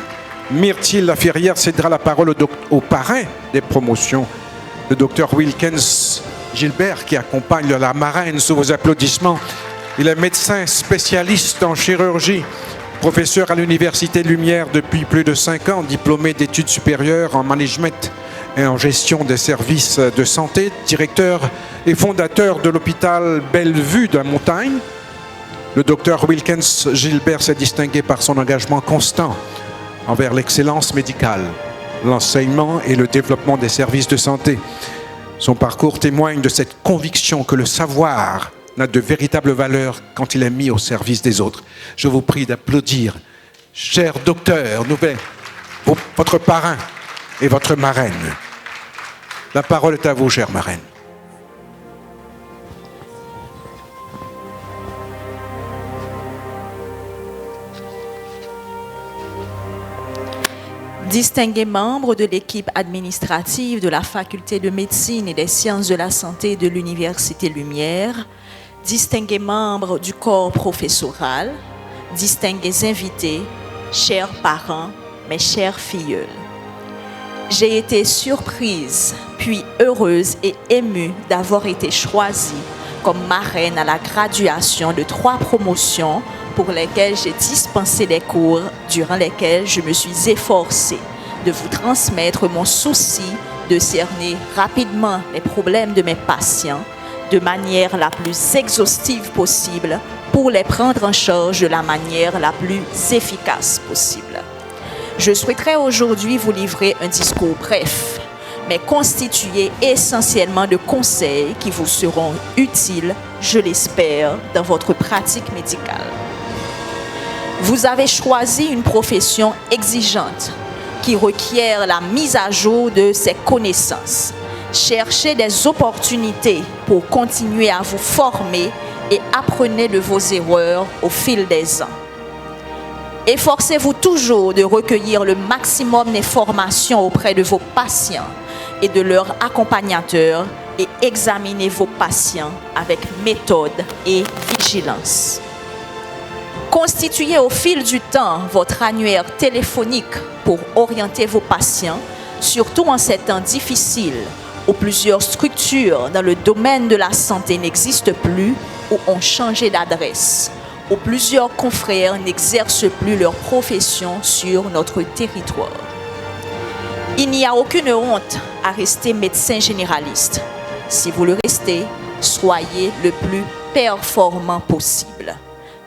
Myrtille Laferrière cédera la parole au parrain des promotions, le docteur Wilkens Gilbert, qui accompagne la marraine sous vos applaudissements. Il est médecin spécialiste en chirurgie, professeur à l'Université Lumière depuis plus de 5 ans, diplômé d'études supérieures en management et en gestion des services de santé, directeur et fondateur de l'hôpital Bellevue de la Montagne. Le docteur Wilkens Gilbert s'est distingué par son engagement constant envers l'excellence médicale, l'enseignement et le développement des services de santé. Son parcours témoigne de cette conviction que le savoir n'a de véritable valeur quand il est mis au service des autres. Je vous prie d'applaudir, cher docteur, votre parrain et votre marraine. La parole est à vous, chère marraine. Distingués membres de l'équipe administrative de la Faculté de médecine et des sciences de la santé de l'Université Lumière, distingués membres du corps professoral, distingués invités, chers parents, mes chers filleuls. J'ai été surprise, puis heureuse et émue d'avoir été choisie comme marraine à la graduation de 3 promotions pour lesquelles j'ai dispensé des cours durant lesquels je me suis efforcée de vous transmettre mon souci de cerner rapidement les problèmes de mes patients de manière la plus exhaustive possible pour les prendre en charge de la manière la plus efficace possible. Je souhaiterais aujourd'hui vous livrer un discours bref, mais constitué essentiellement de conseils qui vous seront utiles, je l'espère, dans votre pratique médicale. Vous avez choisi une profession exigeante qui requiert la mise à jour de ses connaissances. Cherchez des opportunités pour continuer à vous former et apprenez de vos erreurs au fil des ans. Efforcez-vous toujours de recueillir le maximum d'informations auprès de vos patients et de leurs accompagnateurs et examinez vos patients avec méthode et vigilance. Constituez au fil du temps votre annuaire téléphonique pour orienter vos patients, surtout en ces temps difficiles où plusieurs structures dans le domaine de la santé n'existent plus ou ont changé d'adresse, où plusieurs confrères n'exercent plus leur profession sur notre territoire. Il n'y a aucune honte à rester médecin généraliste. Si vous le restez, soyez le plus performant possible.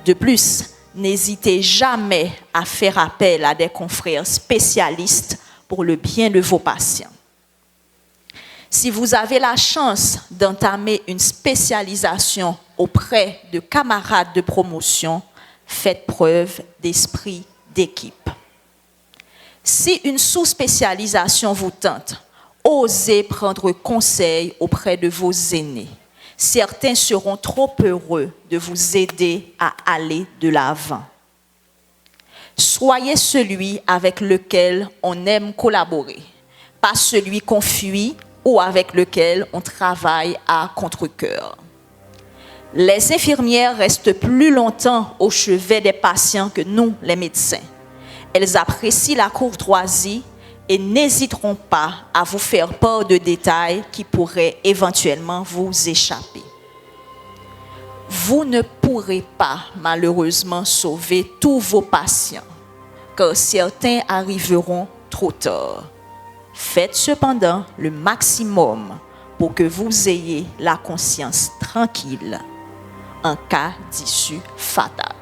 De plus, n'hésitez jamais à faire appel à des confrères spécialistes pour le bien de vos patients. Si vous avez la chance d'entamer une spécialisation auprès de camarades de promotion, faites preuve d'esprit d'équipe. Si une sous-spécialisation vous tente, osez prendre conseil auprès de vos aînés. Certains seront trop heureux de vous aider à aller de l'avant. Soyez celui avec lequel on aime collaborer, pas celui qu'on fuit ou avec lequel on travaille à contre-cœur. Les infirmières restent plus longtemps au chevet des patients que nous, les médecins. Elles apprécient la courtoisie et n'hésiteront pas à vous faire part de détails qui pourraient éventuellement vous échapper. Vous ne pourrez pas, malheureusement, sauver tous vos patients, car certains arriveront trop tard. Faites cependant le maximum pour que vous ayez la conscience tranquille en cas d'issue fatale.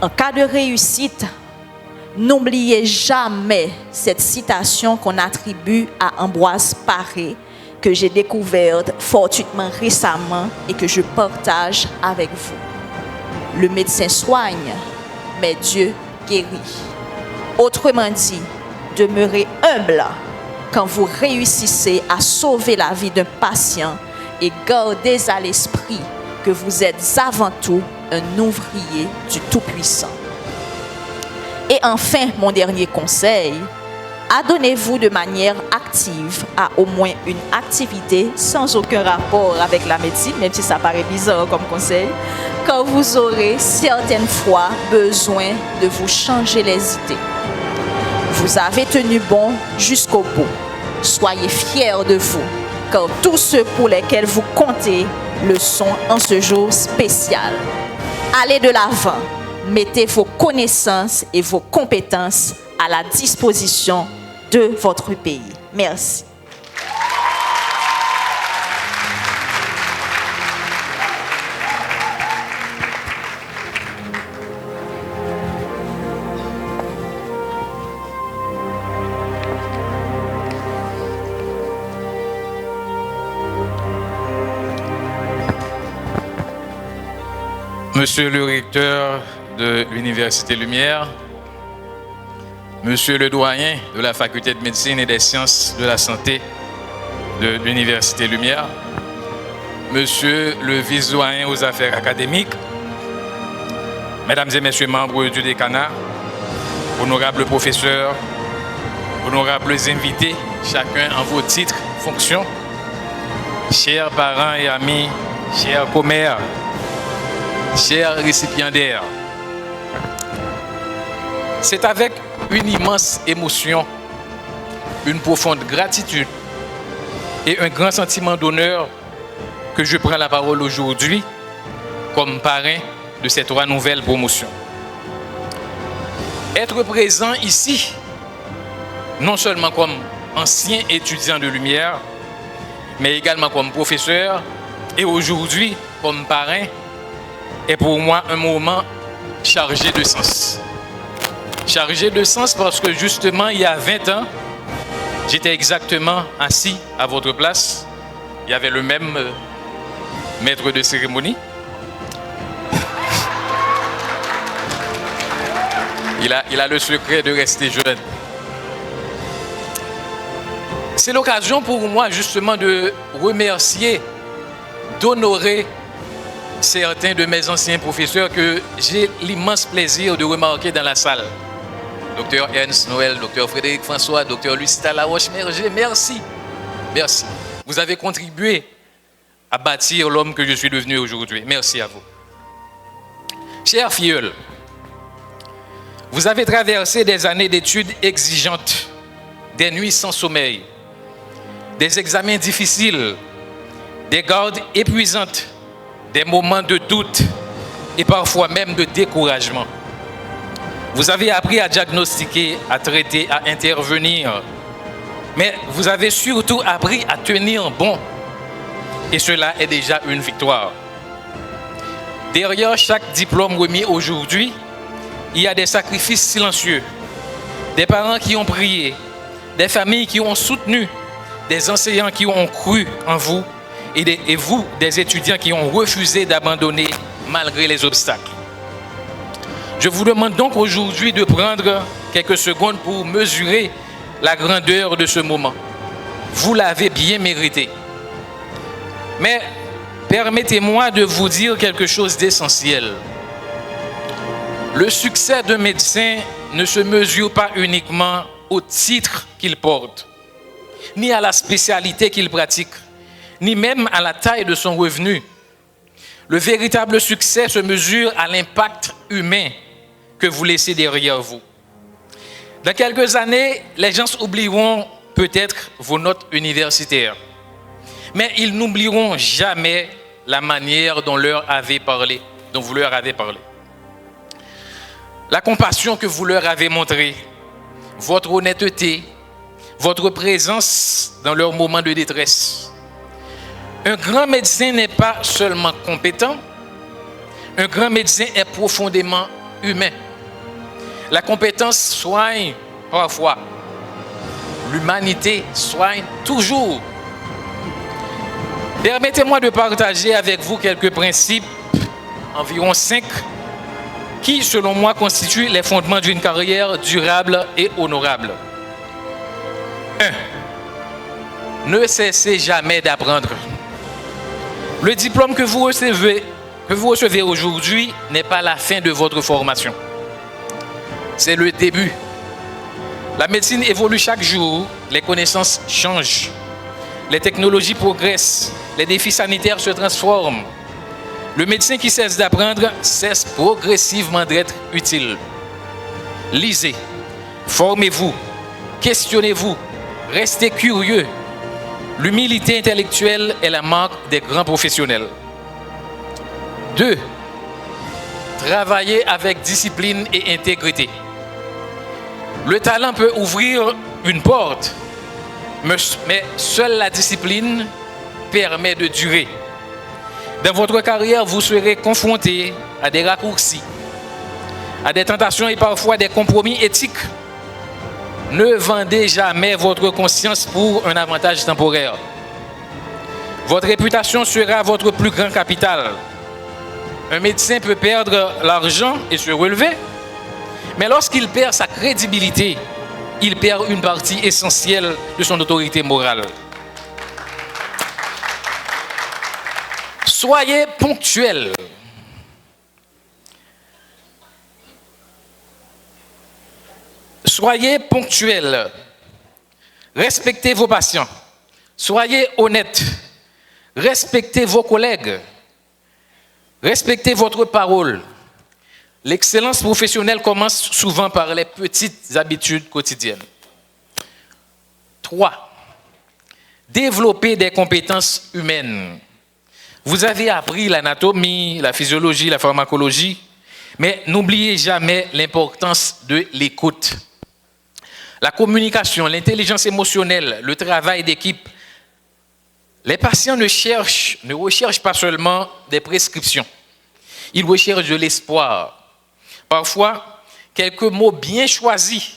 En cas de réussite, n'oubliez jamais cette citation qu'on attribue à Ambroise Paré, que j'ai découverte fortuitement récemment et que je partage avec vous. Le médecin soigne, mais Dieu guérit. Autrement dit, demeurez humble quand vous réussissez à sauver la vie d'un patient et gardez à l'esprit que vous êtes avant tout un ouvrier du Tout-Puissant. Et enfin, mon dernier conseil, adonnez-vous de manière active à au moins une activité sans aucun rapport avec la médecine, même si ça paraît bizarre comme conseil, car vous aurez certaines fois besoin de vous changer les idées. Vous avez tenu bon jusqu'au bout. Soyez fiers de vous, car tous ceux pour lesquels vous comptez le sont en ce jour spécial. Allez de l'avant, mettez vos connaissances et vos compétences à la disposition de votre pays. Merci. Monsieur le recteur de l'Université Lumière, Monsieur le doyen de la Faculté de médecine et des sciences de la santé de l'Université Lumière, Monsieur le vice-doyen aux affaires académiques, Mesdames et Messieurs membres du décanat, honorables professeurs, honorables invités, chacun en vos titres, fonctions, chers parents et amis, chers commères, chers récipiendaires, c'est avec une immense émotion, une profonde gratitude et un grand sentiment d'honneur que je prends la parole aujourd'hui comme parrain de ces 3 nouvelles promotions. Être présent ici, non seulement comme ancien étudiant de Lumière, mais également comme professeur et aujourd'hui comme parrain, est pour moi un moment chargé de sens. Chargé de sens parce que justement, il y a 20 ans, j'étais exactement assis à votre place. Il y avait le même maître de cérémonie. Il a le secret de rester jeune. C'est l'occasion pour moi justement de remercier, d'honorer certains de mes anciens professeurs que j'ai l'immense plaisir de remarquer dans la salle. Docteur Ernst Noël, Docteur Frédéric François, Docteur Lucita Laroche-Merger, merci. Merci. Vous avez contribué à bâtir l'homme que je suis devenu aujourd'hui. Merci à vous. Chers filleuls, vous avez traversé des années d'études exigeantes, des nuits sans sommeil, des examens difficiles, des gardes épuisantes, des moments de doute et parfois même de découragement. Vous avez appris à diagnostiquer, à traiter, à intervenir. Mais vous avez surtout appris à tenir bon. Et cela est déjà une victoire. Derrière chaque diplôme remis aujourd'hui, il y a des sacrifices silencieux. Des parents qui ont prié, des familles qui ont soutenu, des enseignants qui ont cru en vous et vous, des étudiants qui ont refusé d'abandonner malgré les obstacles. Je vous demande donc aujourd'hui de prendre quelques secondes pour mesurer la grandeur de ce moment. Vous l'avez bien mérité. Mais permettez-moi de vous dire quelque chose d'essentiel. Le succès d'un médecin ne se mesure pas uniquement au titre qu'il porte, ni à la spécialité qu'il pratique, ni même à la taille de son revenu. Le véritable succès se mesure à l'impact humain que vous laissez derrière vous. Dans quelques années, les gens oublieront peut-être vos notes universitaires, mais ils n'oublieront jamais la manière dont vous leur avez parlé. La compassion que vous leur avez montrée, votre honnêteté, votre présence dans leurs moments de détresse. Un grand médecin n'est pas seulement compétent, un grand médecin est profondément humain. La compétence soigne parfois, l'humanité soigne toujours. Permettez-moi de partager avec vous quelques principes, environ 5, qui, selon moi, constituent les fondements d'une carrière durable et honorable. 1. Ne cessez jamais d'apprendre. Le diplôme que vous recevez aujourd'hui n'est pas la fin de votre formation. C'est le début. La médecine évolue chaque jour, les connaissances changent, les technologies progressent, les défis sanitaires se transforment. Le médecin qui cesse d'apprendre cesse progressivement d'être utile. Lisez, formez-vous, questionnez-vous, restez curieux. L'humilité intellectuelle est la marque des grands professionnels. 2. Travaillez avec discipline et intégrité. Le talent peut ouvrir une porte, mais seule la discipline permet de durer. Dans votre carrière, vous serez confronté à des raccourcis, à des tentations et parfois des compromis éthiques. Ne vendez jamais votre conscience pour un avantage temporaire. Votre réputation sera votre plus grand capital. Un médecin peut perdre l'argent et se relever, mais lorsqu'il perd sa crédibilité, il perd une partie essentielle de son autorité morale. Soyez ponctuels. Soyez ponctuels. Respectez vos patients. Soyez honnêtes. Respectez vos collègues. Respectez votre parole. L'excellence professionnelle commence souvent par les petites habitudes quotidiennes. 3. Développer des compétences humaines. Vous avez appris l'anatomie, la physiologie, la pharmacologie, mais n'oubliez jamais l'importance de l'écoute. La communication, l'intelligence émotionnelle, le travail d'équipe. Les patients ne recherchent pas seulement des prescriptions. Ils recherchent de l'espoir. Parfois, quelques mots bien choisis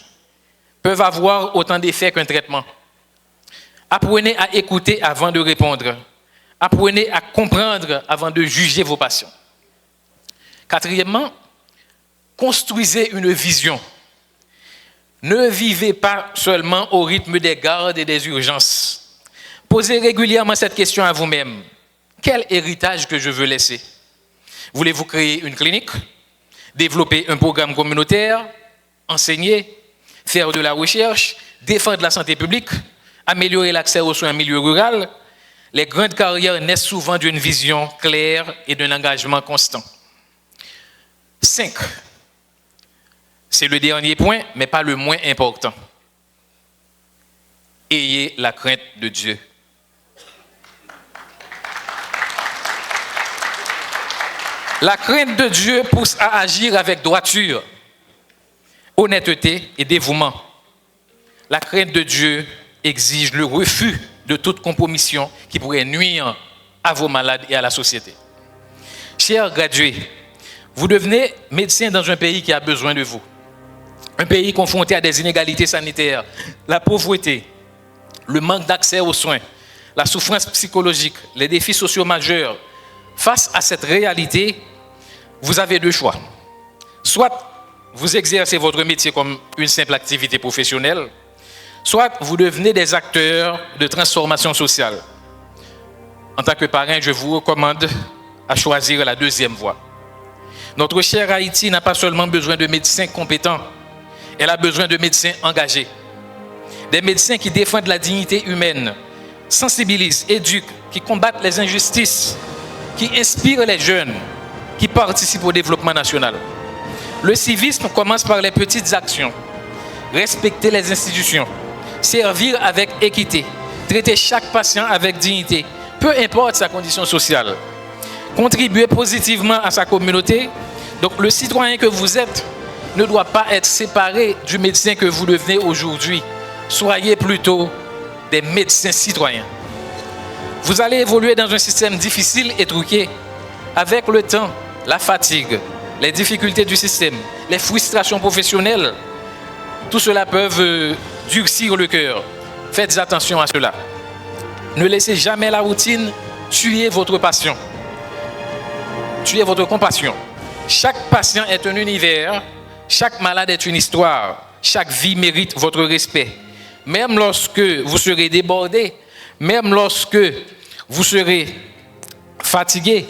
peuvent avoir autant d'effet qu'un traitement. Apprenez à écouter avant de répondre. Apprenez à comprendre avant de juger vos patients. 4. Construisez une vision. Ne vivez pas seulement au rythme des gardes et des urgences. Posez régulièrement cette question à vous-même. Quel héritage que je veux laisser? Voulez-vous créer une clinique? Développer un programme communautaire? Enseigner? Faire de la recherche? Défendre la santé publique? Améliorer l'accès aux soins en milieu rural? Les grandes carrières naissent souvent d'une vision claire et d'un engagement constant. 5. C'est le dernier point, mais pas le moins important. Ayez la crainte de Dieu. La crainte de Dieu pousse à agir avec droiture, honnêteté et dévouement. La crainte de Dieu exige le refus de toute compromission qui pourrait nuire à vos malades et à la société. Chers gradués, vous devenez médecin dans un pays qui a besoin de vous. Un pays confronté à des inégalités sanitaires, la pauvreté, le manque d'accès aux soins, la souffrance psychologique, les défis sociaux majeurs. Face à cette réalité, vous avez 2 choix. Soit vous exercez votre métier comme une simple activité professionnelle, soit vous devenez des acteurs de transformation sociale. En tant que parrain, je vous recommande à choisir la 2e voie. Notre chère Haïti n'a pas seulement besoin de médecins compétents, elle a besoin de médecins engagés. Des médecins qui défendent la dignité humaine, sensibilisent, éduquent, qui combattent les injustices, qui inspirent les jeunes, qui participent au développement national. Le civisme commence par les petites actions. Respecter les institutions, servir avec équité, traiter chaque patient avec dignité, peu importe sa condition sociale. Contribuer positivement à sa communauté. Donc le citoyen que vous êtes ne doit pas être séparé du médecin que vous devenez aujourd'hui. Soyez plutôt des médecins citoyens. Vous allez évoluer dans un système difficile et truqué. Avec le temps, la fatigue, les difficultés du système, les frustrations professionnelles, tout cela peut durcir le cœur. Faites attention à cela. Ne laissez jamais la routine tuer votre passion, tuer votre compassion. Chaque patient est un univers, chaque malade est une histoire, chaque vie mérite votre respect. Même lorsque vous serez débordé, même lorsque vous serez fatigué,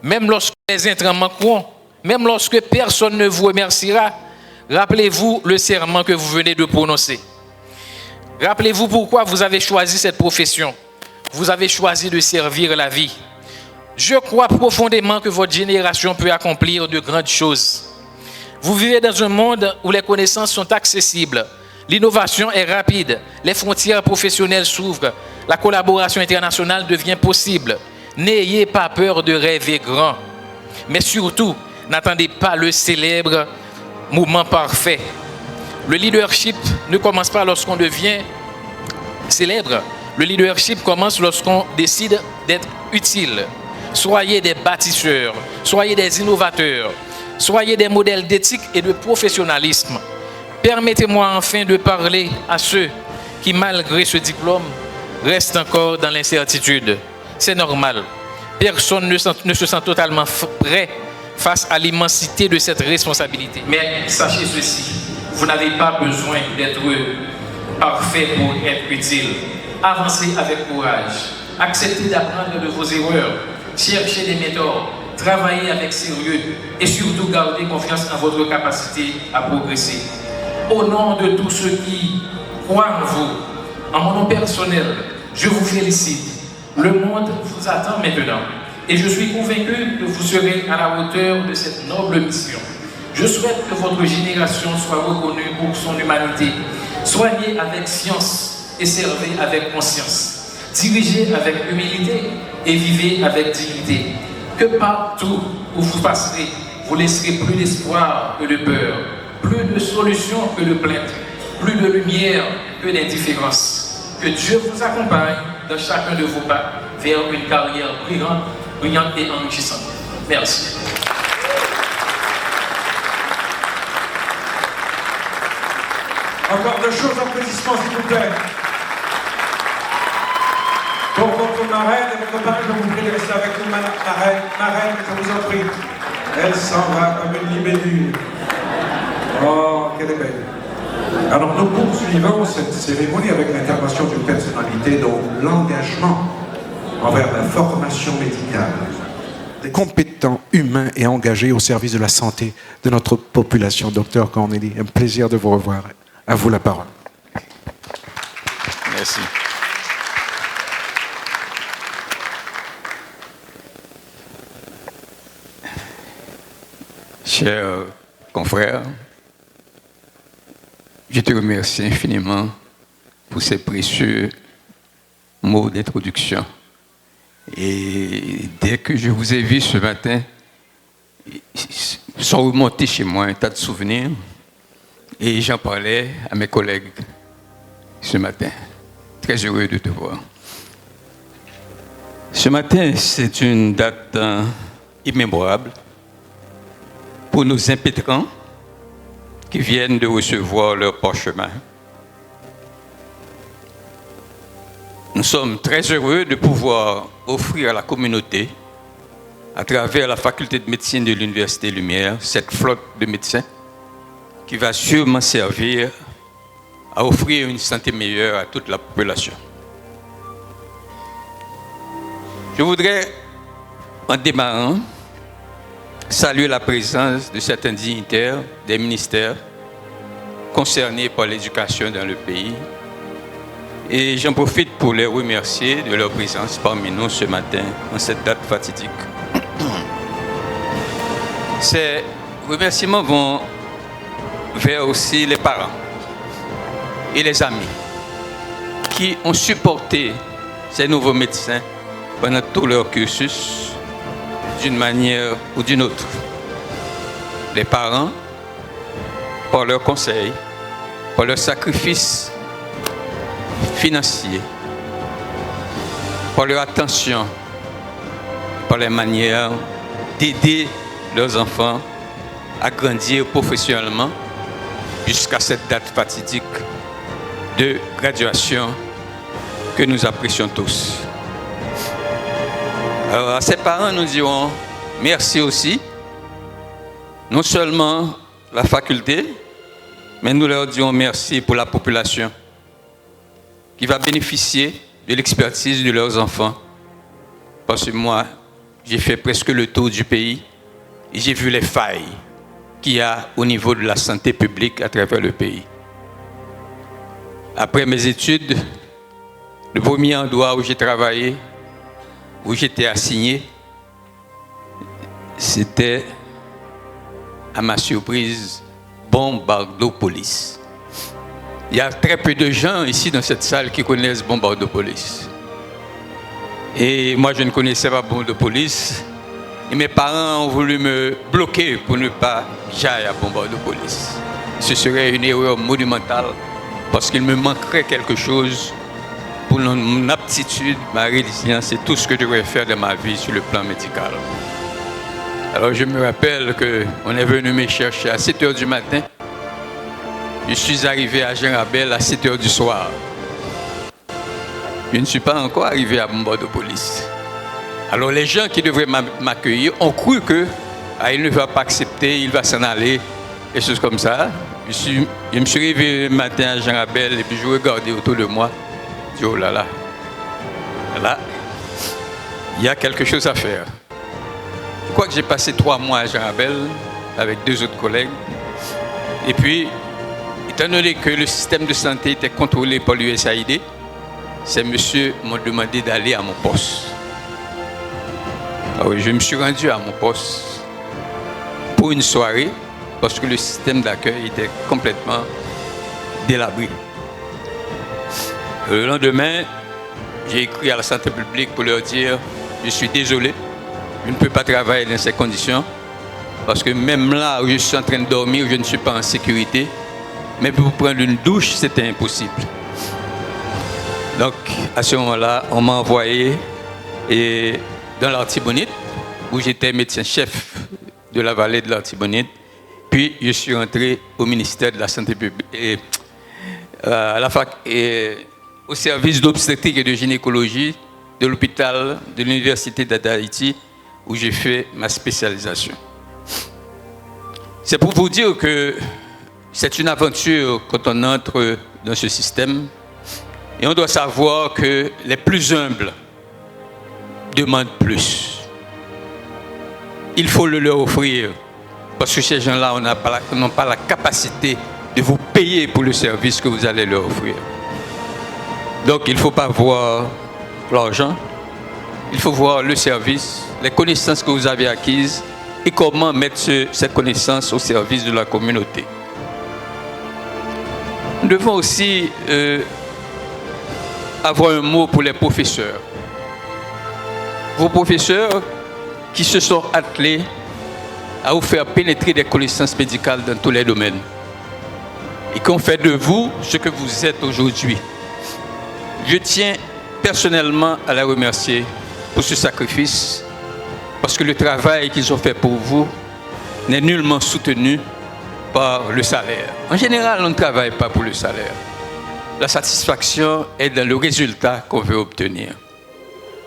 même lorsque les intrants manqueront, même lorsque personne ne vous remerciera, rappelez-vous le serment que vous venez de prononcer. Rappelez-vous pourquoi vous avez choisi cette profession. Vous avez choisi de servir la vie. Je crois profondément que votre génération peut accomplir de grandes choses. Vous vivez dans un monde où les connaissances sont accessibles, l'innovation est rapide, les frontières professionnelles s'ouvrent, la collaboration internationale devient possible. N'ayez pas peur de rêver grand. Mais surtout, n'attendez pas le célèbre moment parfait. Le leadership ne commence pas lorsqu'on devient célèbre. Le leadership commence lorsqu'on décide d'être utile. Soyez des bâtisseurs, soyez des innovateurs, soyez des modèles d'éthique et de professionnalisme. Permettez-moi enfin de parler à ceux qui, malgré ce diplôme, restent encore dans l'incertitude. C'est normal. Personne ne se sent totalement prêt face à l'immensité de cette responsabilité. Mais sachez ceci, vous n'avez pas besoin d'être parfait pour être utile. Avancez avec courage. Acceptez d'apprendre de vos erreurs. Cherchez des méthodes. Travaillez avec sérieux. Et surtout, gardez confiance en votre capacité à progresser. Au nom de tous ceux qui croient en vous, en mon nom personnel, je vous félicite. Le monde vous attend maintenant. Et je suis convaincu que vous serez à la hauteur de cette noble mission. Je souhaite que votre génération soit reconnue pour son humanité. Soignez avec science et servez avec conscience. Dirigez avec humilité et vivez avec dignité. Que partout où vous passerez, vous laisserez plus d'espoir que de peur, plus de solutions que de plaintes, plus de lumière que d'indifférence. Que Dieu vous accompagne dans chacun de vos pas vers une carrière brillante et enrichissante. Merci. Encore de choses, applaudissements s'il vous plaît. Pour votre marraine et votre parrain, je vous prie de rester avec nous, marraine, je vous en prie. Elle s'en va comme une libellule. Oh, qu'elle est belle. Alors nous poursuivons cette cérémonie avec l'intervention d'une personnalité dont l'engagement envers la formation médicale. Compétent, humain et engagé au service de la santé de notre population. Docteur Corneli, un plaisir de vous revoir. À vous la parole. Merci. Chers confrères, je te remercie infiniment pour ces précieux mots d'introduction. Et dès que je vous ai vu ce matin, sont remontés chez moi un tas de souvenirs et j'en parlais à mes collègues ce matin. Très heureux de te voir. Ce matin, c'est une date immémorable pour nos impétrants qui viennent de recevoir leur parchemin. Nous sommes très heureux de pouvoir offrir à la communauté, à travers la faculté de médecine de l'Université Lumière, cette flotte de médecins qui va sûrement servir à offrir une santé meilleure à toute la population. Je voudrais, en démarrant, saluer la présence de certains dignitaires des ministères concernés par l'éducation dans le pays. Et j'en profite pour les remercier de leur présence parmi nous ce matin, en cette date fatidique. Ces remerciements vont vers aussi les parents et les amis qui ont supporté ces nouveaux médecins pendant tout leur cursus, d'une manière ou d'une autre. Les parents, par leurs conseils, par leurs sacrifices financiers, par leur attention, par les manières d'aider leurs enfants à grandir professionnellement jusqu'à cette date fatidique de graduation que nous apprécions tous. Alors à ces parents, nous dirons merci aussi non seulement la faculté, mais nous leur disons merci pour la population qui va bénéficier de l'expertise de leurs enfants. Parce que moi, j'ai fait presque le tour du pays et j'ai vu les failles qu'il y a au niveau de la santé publique à travers le pays. Après mes études, le premier endroit où j'ai travaillé, où j'étais assigné, c'était, à ma surprise, Bombardopolis. Il y a très peu de gens ici dans cette salle qui connaissent Bombardopolis. Et moi, je ne connaissais pas Bombardopolis. Et mes parents ont voulu me bloquer pour ne pas j'aille à Bombardopolis. Ce serait une erreur monumentale parce qu'il me manquerait quelque chose pour mon aptitude, ma résilience et tout ce que je devrais faire de ma vie sur le plan médical. Alors je me rappelle qu'on est venu me chercher à 7 h du matin. Je suis arrivé à Jean-Rabel à 7 h du soir. Je ne suis pas encore arrivé à Bombardopolis. Alors les gens qui devraient m'accueillir ont cru qu'il ne va pas accepter, il va s'en aller, et choses comme ça. Je me suis réveillé le matin à Jean-Rabel et puis je regardais autour de moi. Je dis, oh là là, là, il y a quelque chose à faire. Je crois que j'ai passé 3 mois à Jean-Rabel avec 2 autres collègues. Et puis, étant donné que le système de santé était contrôlé par l'USAID, ces messieurs m'ont demandé d'aller à mon poste. Alors, je me suis rendu à mon poste pour une soirée parce que le système d'accueil était complètement délabré. Le lendemain, j'ai écrit à la santé publique pour leur dire « Je suis désolé, je ne peux pas travailler dans ces conditions parce que même là où je suis en train de dormir, je ne suis pas en sécurité. Mais pour prendre une douche, c'était impossible. » Donc, à ce moment-là, on m'a envoyé dans l'Artibonite, où j'étais médecin-chef de la vallée de l'Artibonite. Puis, je suis rentré au ministère de la Santé publique, à la fac, au service d'obstétrique et de gynécologie de l'hôpital de l'Université d'Haïti, où j'ai fait ma spécialisation. C'est pour vous dire que c'est une aventure quand on entre dans ce système. Et on doit savoir que les plus humbles demandent plus. Il faut le leur offrir. Parce que ces gens-là n'ont pas la capacité de vous payer pour le service que vous allez leur offrir. Donc il ne faut pas voir l'argent. Il faut voir le service, les connaissances que vous avez acquises et comment mettre ces connaissances au service de la communauté. Nous devons aussi avoir un mot pour les professeurs. Vos professeurs qui se sont attelés à vous faire pénétrer des connaissances médicales dans tous les domaines et qui ont fait de vous ce que vous êtes aujourd'hui. Je tiens personnellement à les remercier pour ce sacrifice parce que le travail qu'ils ont fait pour vous n'est nullement soutenu par le salaire. En général, on ne travaille pas pour le salaire. La satisfaction est dans le résultat qu'on veut obtenir.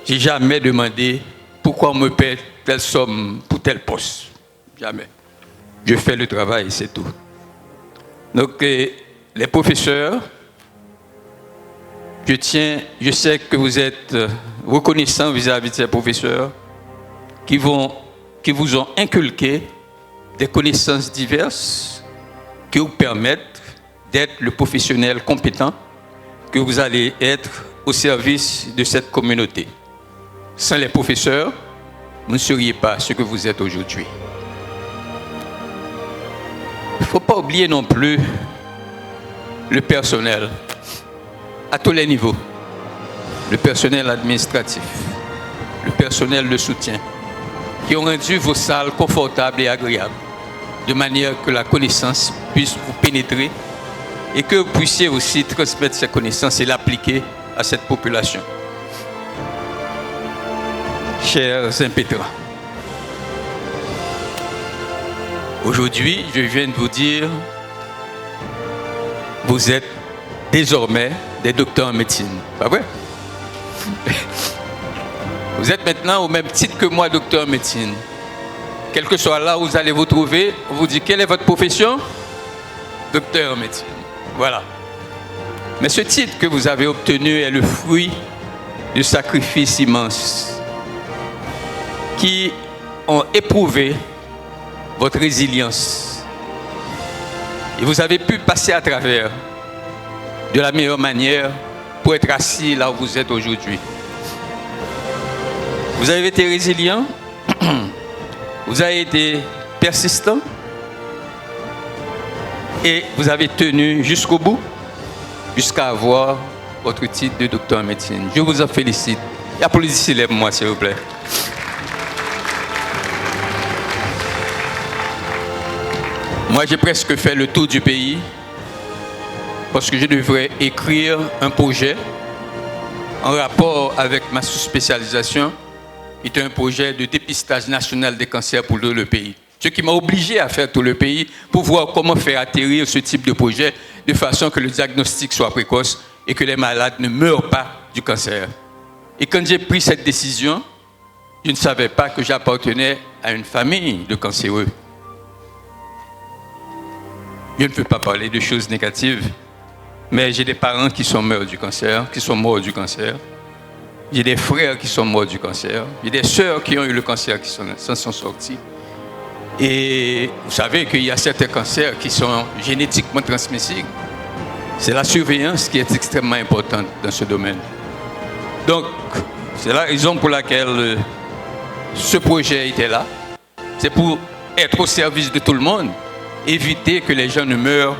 Je n'ai jamais demandé pourquoi on me paie telle somme pour tel poste. Jamais. Je fais le travail, c'est tout. Donc, les professeurs, je sais que vous êtes reconnaissants vis-à-vis de ces professeurs qui vous ont inculqué des connaissances diverses qui vous permettent d'être le professionnel compétent que vous allez être au service de cette communauté. Sans les professeurs, vous ne seriez pas ce que vous êtes aujourd'hui. Il ne faut pas oublier non plus le personnel à tous les niveaux. Le personnel administratif, le personnel de soutien, qui ont rendu vos salles confortables et agréables, de manière que la connaissance puisse vous pénétrer et que vous puissiez aussi transmettre ces connaissances et l'appliquer à cette population. Chers impétrants, aujourd'hui, je viens de vous dire, vous êtes désormais des docteurs en médecine, pas vrai? Vous êtes maintenant au même titre que moi, docteur en médecine. quel que soit là où vous allez vous trouver, on vous dit quelle est votre profession? Docteur en médecine. Voilà. Mais ce titre que vous avez obtenu est le fruit du sacrifice immense qui ont éprouvé votre résilience. Et vous avez pu passer à travers de la meilleure manière pour être assis là où vous êtes aujourd'hui. Vous avez été résilient, vous avez été persistant et vous avez tenu jusqu'au bout, jusqu'à avoir votre titre de docteur en médecine. Je vous en félicite. Et applaudissez-les pour moi, s'il vous plaît. Moi, j'ai presque fait le tour du pays parce que je devrais écrire un projet en rapport avec ma sous-spécialisation. C'est un projet de dépistage national des cancers pour tout le pays. Ce qui m'a obligé à faire tout le pays pour voir comment faire atterrir ce type de projet de façon que le diagnostic soit précoce et que les malades ne meurent pas du cancer. Et quand j'ai pris cette décision, je ne savais pas que j'appartenais à une famille de cancéreux. Je ne veux pas parler de choses négatives, mais j'ai des parents qui sont morts du cancer, J'ai des frères qui sont morts du cancer. J'ai des sœurs qui ont eu le cancer qui s'en sont sortis. Et vous savez qu'il y a certains cancers qui sont génétiquement transmissibles. C'est la surveillance qui est extrêmement importante dans ce domaine. Donc, c'est la raison pour laquelle ce projet était là. C'est pour être au service de tout le monde, éviter que les gens ne meurent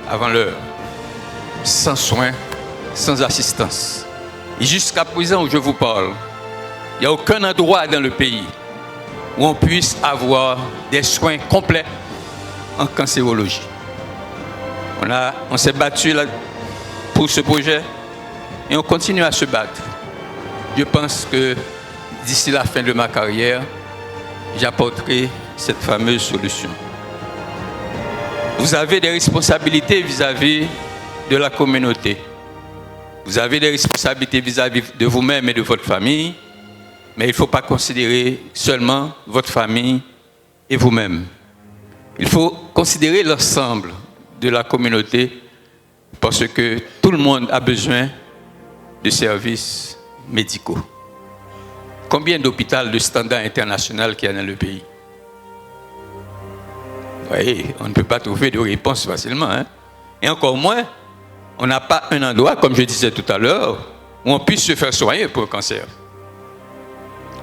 avant l'heure, sans soins, sans assistance. Et jusqu'à présent où je vous parle, il n'y a aucun endroit dans le pays où on puisse avoir des soins complets en cancérologie. On s'est battu là pour ce projet et on continue à se battre. Je pense que d'ici la fin de ma carrière, j'apporterai cette fameuse solution. Vous avez des responsabilités vis-à-vis de la communauté. Vous avez des responsabilités vis-à-vis de vous-même et de votre famille, mais il ne faut pas considérer seulement votre famille et vous-même. Il faut considérer l'ensemble de la communauté parce que tout le monde a besoin de services médicaux. Combien d'hôpitaux de standard international qu'il y a dans le pays? Vous voyez, on ne peut pas trouver de réponse facilement. Hein? Et encore moins, on n'a pas un endroit, comme je disais tout à l'heure, où on puisse se faire soigner pour le cancer.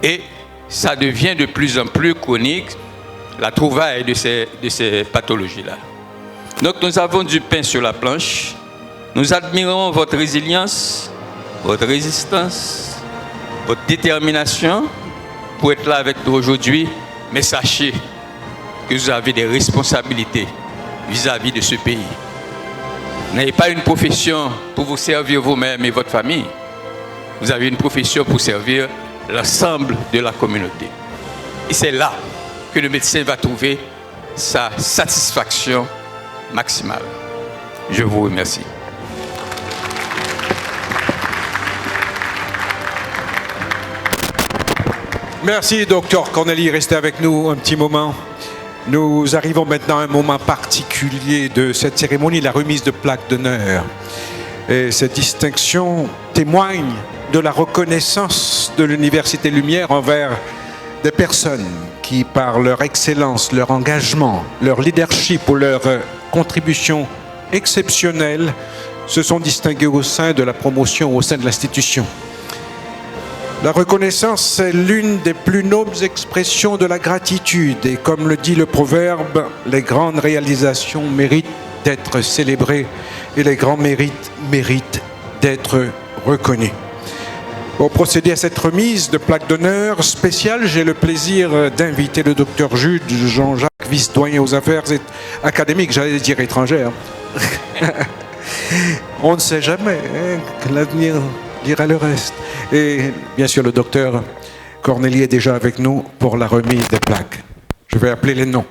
Et ça devient de plus en plus chronique, la trouvaille de ces pathologies-là. Donc nous avons du pain sur la planche. Nous admirons votre résilience, votre résistance, votre détermination pour être là avec nous aujourd'hui. Mais sachez que vous avez des responsabilités vis-à-vis de ce pays. Vous n'avez pas une profession pour vous servir vous-même et votre famille. Vous avez une profession pour servir l'ensemble de la communauté. Et c'est là que le médecin va trouver sa satisfaction maximale. Je vous remercie. Merci, docteur Corneli. Restez avec nous un petit moment. Nous arrivons maintenant à un moment particulier de cette cérémonie, la remise de plaques d'honneur. Et cette distinction témoigne de la reconnaissance de l'Université Lumière envers des personnes qui, par leur excellence, leur engagement, leur leadership ou leur contribution exceptionnelle, se sont distinguées au sein de la promotion, au sein de l'institution. La reconnaissance est l'une des plus nobles expressions de la gratitude et comme le dit le proverbe, les grandes réalisations méritent d'être célébrées et les grands mérites méritent d'être reconnus. Pour procéder à cette remise de plaque d'honneur spéciale, j'ai le plaisir d'inviter le docteur Jude Jean-Jacques, vice-doyen aux affaires académiques, j'allais dire étrangères. On ne sait jamais, hein, que l'avenir dira le reste. Et bien sûr, le docteur Corneli est déjà avec nous pour la remise des plaques. Je vais appeler les noms.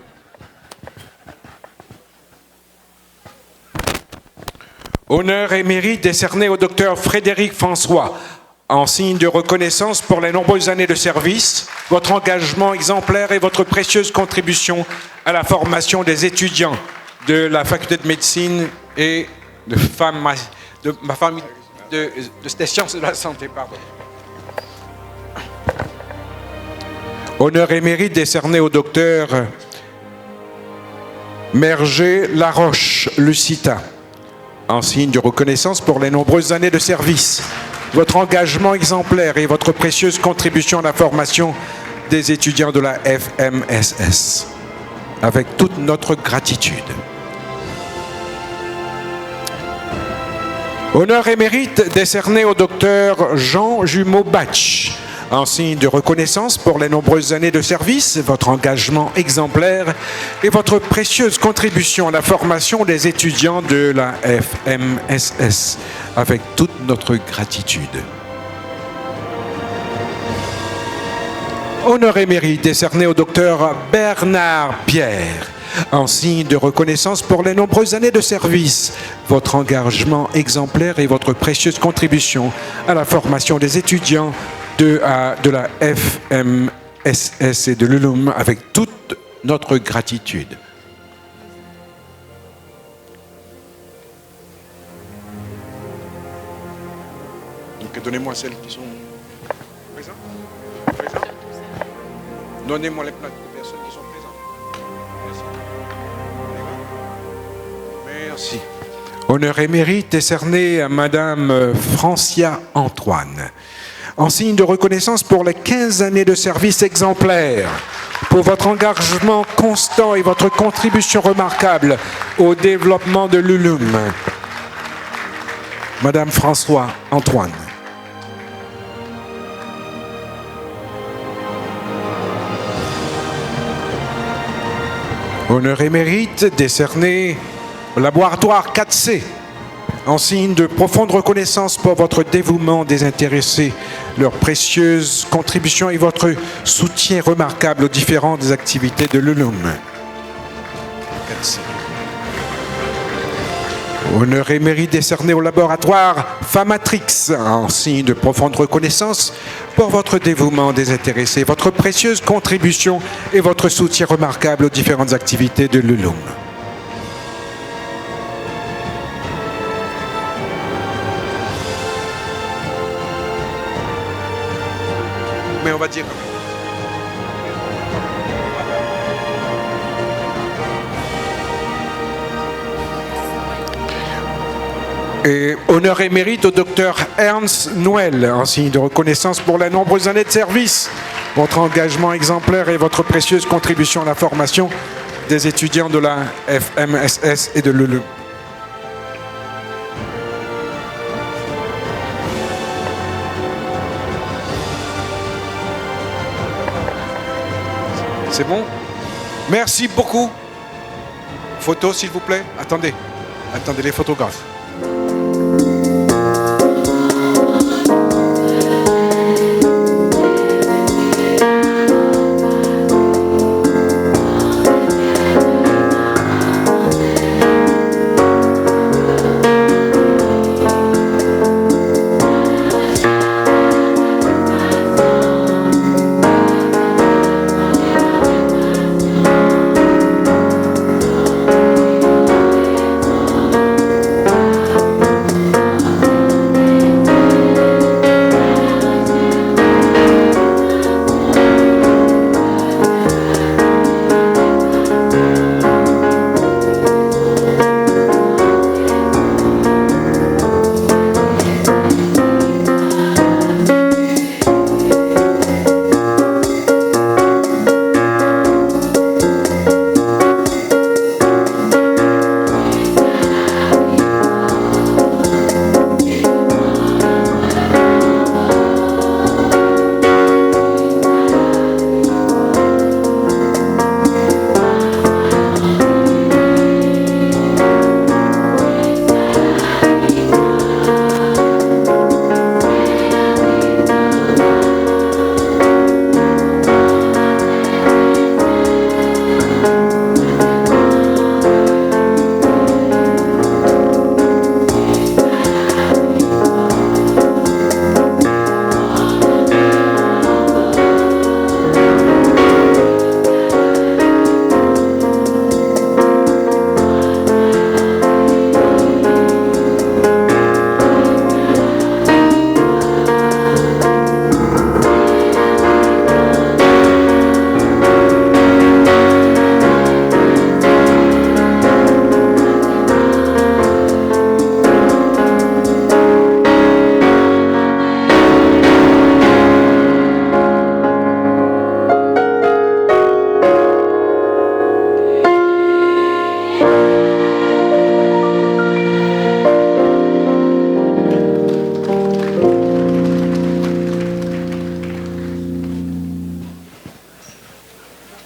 Honneur et mérite décerné au docteur Frédéric François, En signe de reconnaissance pour les nombreuses années de service, votre engagement exemplaire et votre précieuse contribution à la formation des étudiants de la faculté de médecine et des sciences de la santé. Pardon. Honneur et mérite décerné au docteur Merger Laroche Lucita, en signe de reconnaissance pour les nombreuses années de service, votre engagement exemplaire et votre précieuse contribution à la formation des étudiants de la FMSS, avec toute notre gratitude. Honneur et mérite décerné au docteur Jean Jumeau-Batch, en signe de reconnaissance pour les nombreuses années de service, votre engagement exemplaire et votre précieuse contribution à la formation des étudiants de la FMSS, avec toute notre gratitude. Honneur et mérite décerné au docteur Bernard Pierre, en signe de reconnaissance pour les nombreuses années de service, votre engagement exemplaire et votre précieuse contribution à la formation des étudiants de la FMSS et de l'ULUM, avec toute notre gratitude. Donc, donnez-moi celles qui sont présentes. Donnez-moi les plaques de personnes qui sont présentes. Merci. Honneur et mérite décerné à Madame Francia Antoine, en signe de reconnaissance pour les 15 années de service exemplaire, pour votre engagement constant et votre contribution remarquable au développement de l'ULUM. Madame François Antoine. Honneur et mérite décerné au laboratoire 4C, en signe de profonde reconnaissance pour votre dévouement désintéressé, leur précieuse contribution et votre soutien remarquable aux différentes activités de l'ULUM. Honneur et mérite décerné au laboratoire Famatrix, en signe de profonde reconnaissance pour votre dévouement désintéressé, votre précieuse contribution et votre soutien remarquable aux différentes activités de l'ULUM. Mais on va dire. Et honneur et mérite au docteur Ernst Noël, en signe de reconnaissance pour les nombreuses années de service, votre engagement exemplaire et votre précieuse contribution à la formation des étudiants de la FMSS et de l'ULUM. C'est bon? Merci beaucoup. Photo, s'il vous plaît. Attendez les photographes.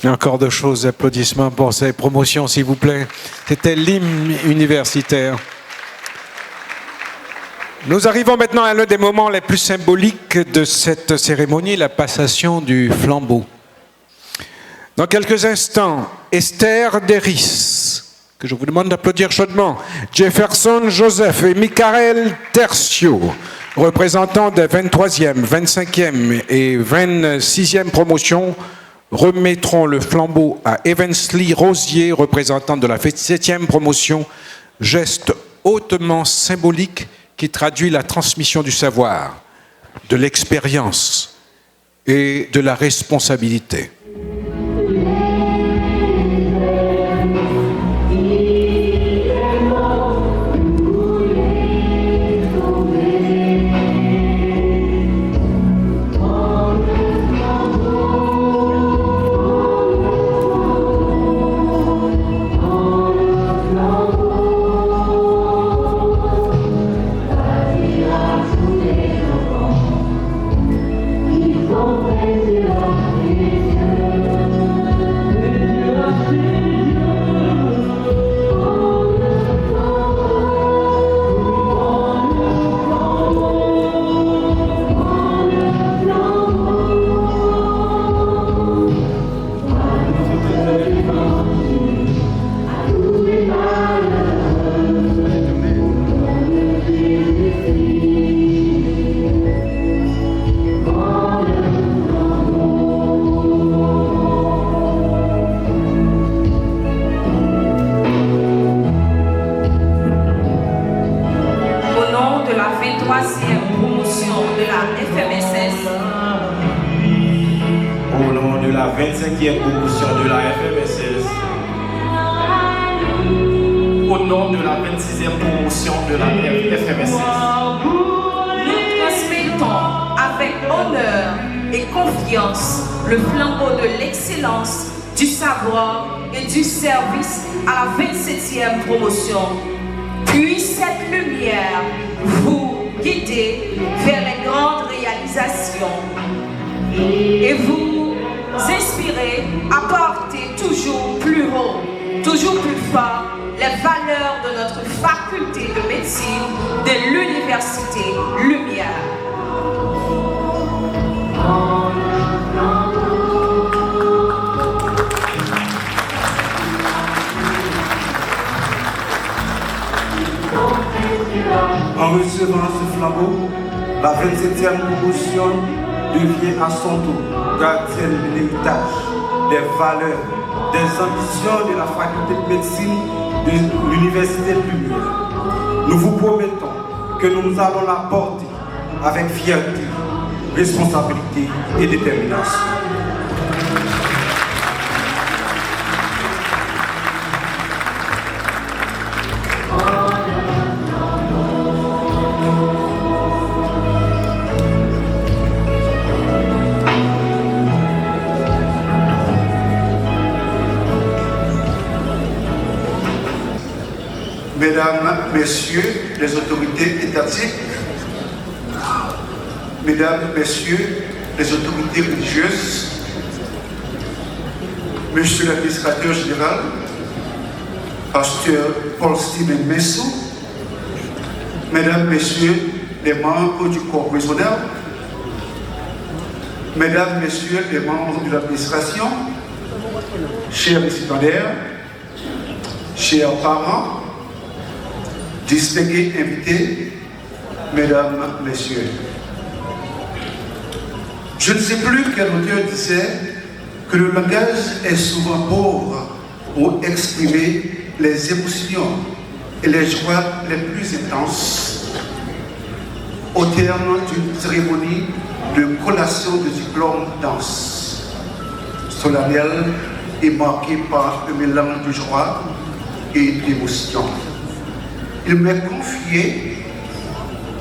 Encore de choses, applaudissements pour ces promotions, s'il vous plaît. C'était l'hymne universitaire. Nous arrivons maintenant à l'un des moments les plus symboliques de cette cérémonie, la passation du flambeau. Dans quelques instants, Esther Deris, que je vous demande d'applaudir chaudement, Jefferson Joseph et Michael Tercio, représentants des 23e, 25e et 26e promotions, remettront le flambeau à Evensley Rosier, représentant de la 7e promotion, geste hautement symbolique qui traduit la transmission du savoir, de l'expérience et de la responsabilité. Le flambeau de l'excellence, du savoir et du service à la 27e promotion. Puis cette lumière vous guider vers les grandes réalisations et vous inspirer à porter toujours plus haut, toujours plus fort les valeurs de notre faculté de médecine de l'Université Lumière. En recevant ce flambeau, la 27e promotion devient à son tour gardienne de l'héritage, des valeurs, des ambitions de la faculté de médecine de l'Université de Lumière. Nous vous promettons que nous allons la porter avec fierté, responsabilité et détermination. Mesdames, Messieurs les autorités étatiques, Mesdames, Messieurs les autorités religieuses, Monsieur l'administrateur général, Pasteur Paul Steven Messou, Mesdames, Messieurs les membres du corps présonnel, Mesdames, Messieurs les membres de l'administration, chers récipiendaires, chers parents, distingués invités, Mesdames, Messieurs. Je ne sais plus quel auteur disait que le langage est souvent pauvre pour exprimer les émotions et les joies les plus intenses au terme d'une cérémonie de collation de diplôme dense, solennelle et marquée par un mélange de joie et d'émotion. Il m'est confié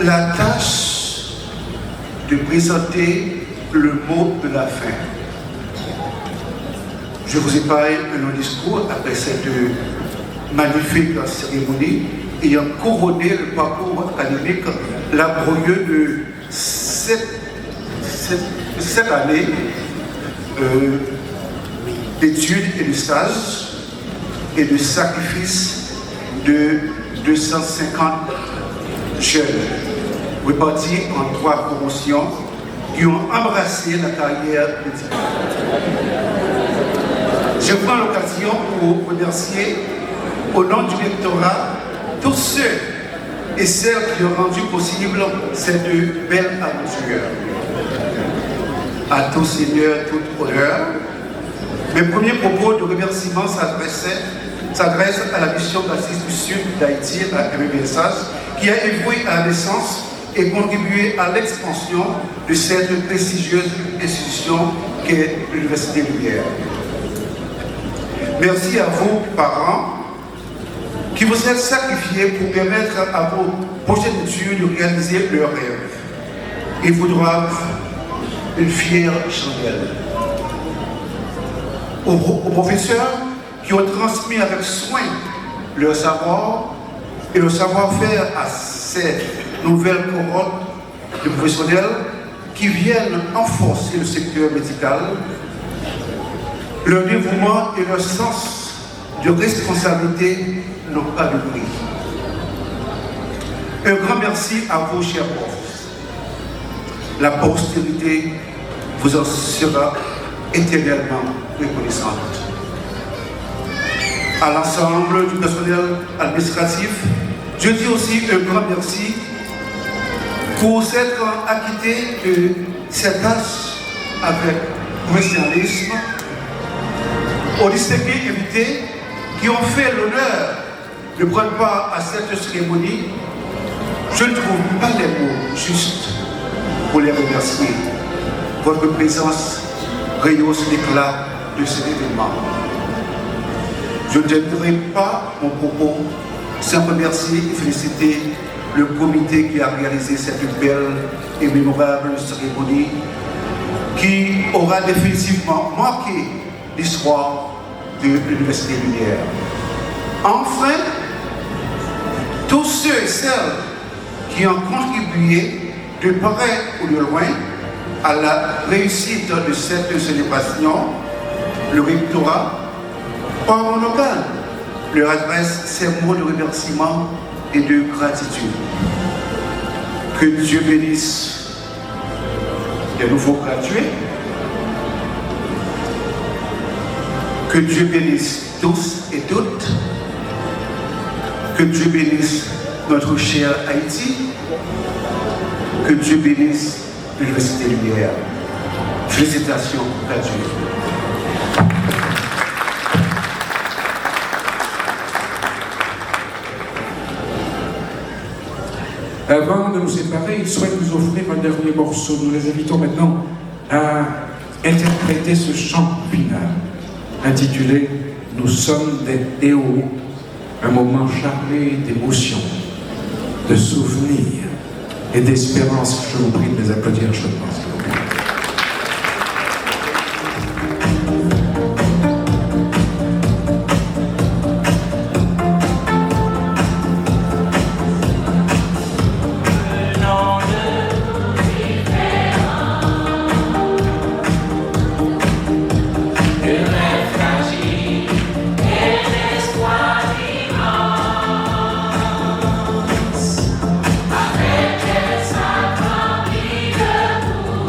la tâche de présenter le mot de la fin. Je vous épargne un long discours après cette magnifique cérémonie ayant couronné le parcours académique laborieux de cette année d'études et de stages et de sacrifices de 250 jeunes répartis en 3 promotions qui ont embrassé la carrière médicale. Je prends l'occasion pour remercier au nom du rectorat tous ceux et celles qui ont rendu possible cette belle aventure. À tout seigneur, tout honneur, mes premiers propos de remerciement s'adressent à la mission d'Assise du Sud d'Haïti, la MBSH, qui a évolué à la naissance et contribué à l'expansion de cette prestigieuse institution qu'est l'Université Lumière. Merci à vous, parents, qui vous êtes sacrifiés pour permettre à vos progénitures de réaliser leurs rêves. Ils vous doivent une fière chandelle. Aux professeurs qui ont transmis avec soin leur savoir et le savoir-faire à ces nouvelles cohortes de professionnels qui viennent renforcer le secteur médical, leur dévouement et leur sens de responsabilité n'ont pas de prix. Un grand merci à vous, chers profs. La postérité vous en sera éternellement reconnaissante. À l'ensemble du personnel administratif, je dis aussi un grand merci pour s'être acquitté de cette tâche avec professionnalisme, aux distingués invités qui ont fait l'honneur de prendre part à cette cérémonie. Je ne trouve pas les mots justes pour les remercier. Votre présence rehausse l'éclat de cet événement. Je ne terminerai pas mon propos sans remercier et féliciter le comité qui a réalisé cette belle et mémorable cérémonie qui aura définitivement marqué l'histoire de l'Université Lumière. Enfin, tous ceux et celles qui ont contribué de près ou de loin à la réussite de cette célébration, le rectorat, par mon organe, leur adresse ces mots de remerciement et de gratitude. Que Dieu bénisse les nouveaux gradués, que Dieu bénisse tous et toutes, que Dieu bénisse notre cher Haïti, que Dieu bénisse l'Université Lumière. Félicitations à Dieu. Avant de nous séparer, ils souhaitent nous offrir un dernier morceau. Nous les invitons maintenant à interpréter ce chant final intitulé « Nous sommes des héros », un moment chargé d'émotions, de souvenirs et d'espérance. Je vous prie de les applaudir chaudement. Avec les 50 000 de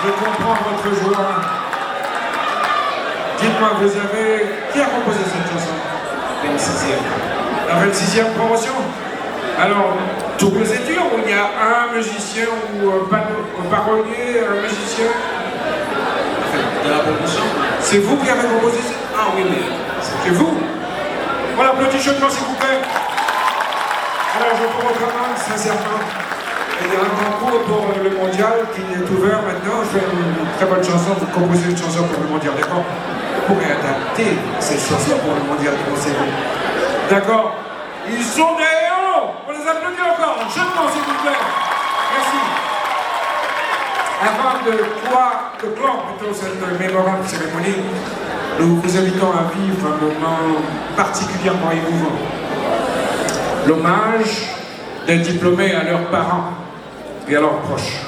Je comprends votre joie. Dites-moi, qui a composé cette chanson? 26e. La 26e promotion? Alors, tous les études, où il y a un musicien ou un parolier, un magicien? De la promotion? C'est vous qui avez composé ça? Ah oui, mais... C'est vous? Voilà, petit chaudement, s'il vous plaît. Alors, je vous recommande sincèrement. Il y a un concours pour le mondial qui est ouvert maintenant. Je fais une très bonne chanson, vous composez une chanson pour le mondial, d'accord? Vous pourrez adapter cette chanson pour le mondial, pensez-vous? D'accord? Ils sont des héros! On les applaudit encore, chaudement, s'il vous plaît. Merci. Avant de clore plutôt cette mémorable cérémonie, nous vous invitons à vivre un moment particulièrement émouvant. L'hommage des diplômés à leurs parents et à leurs proches.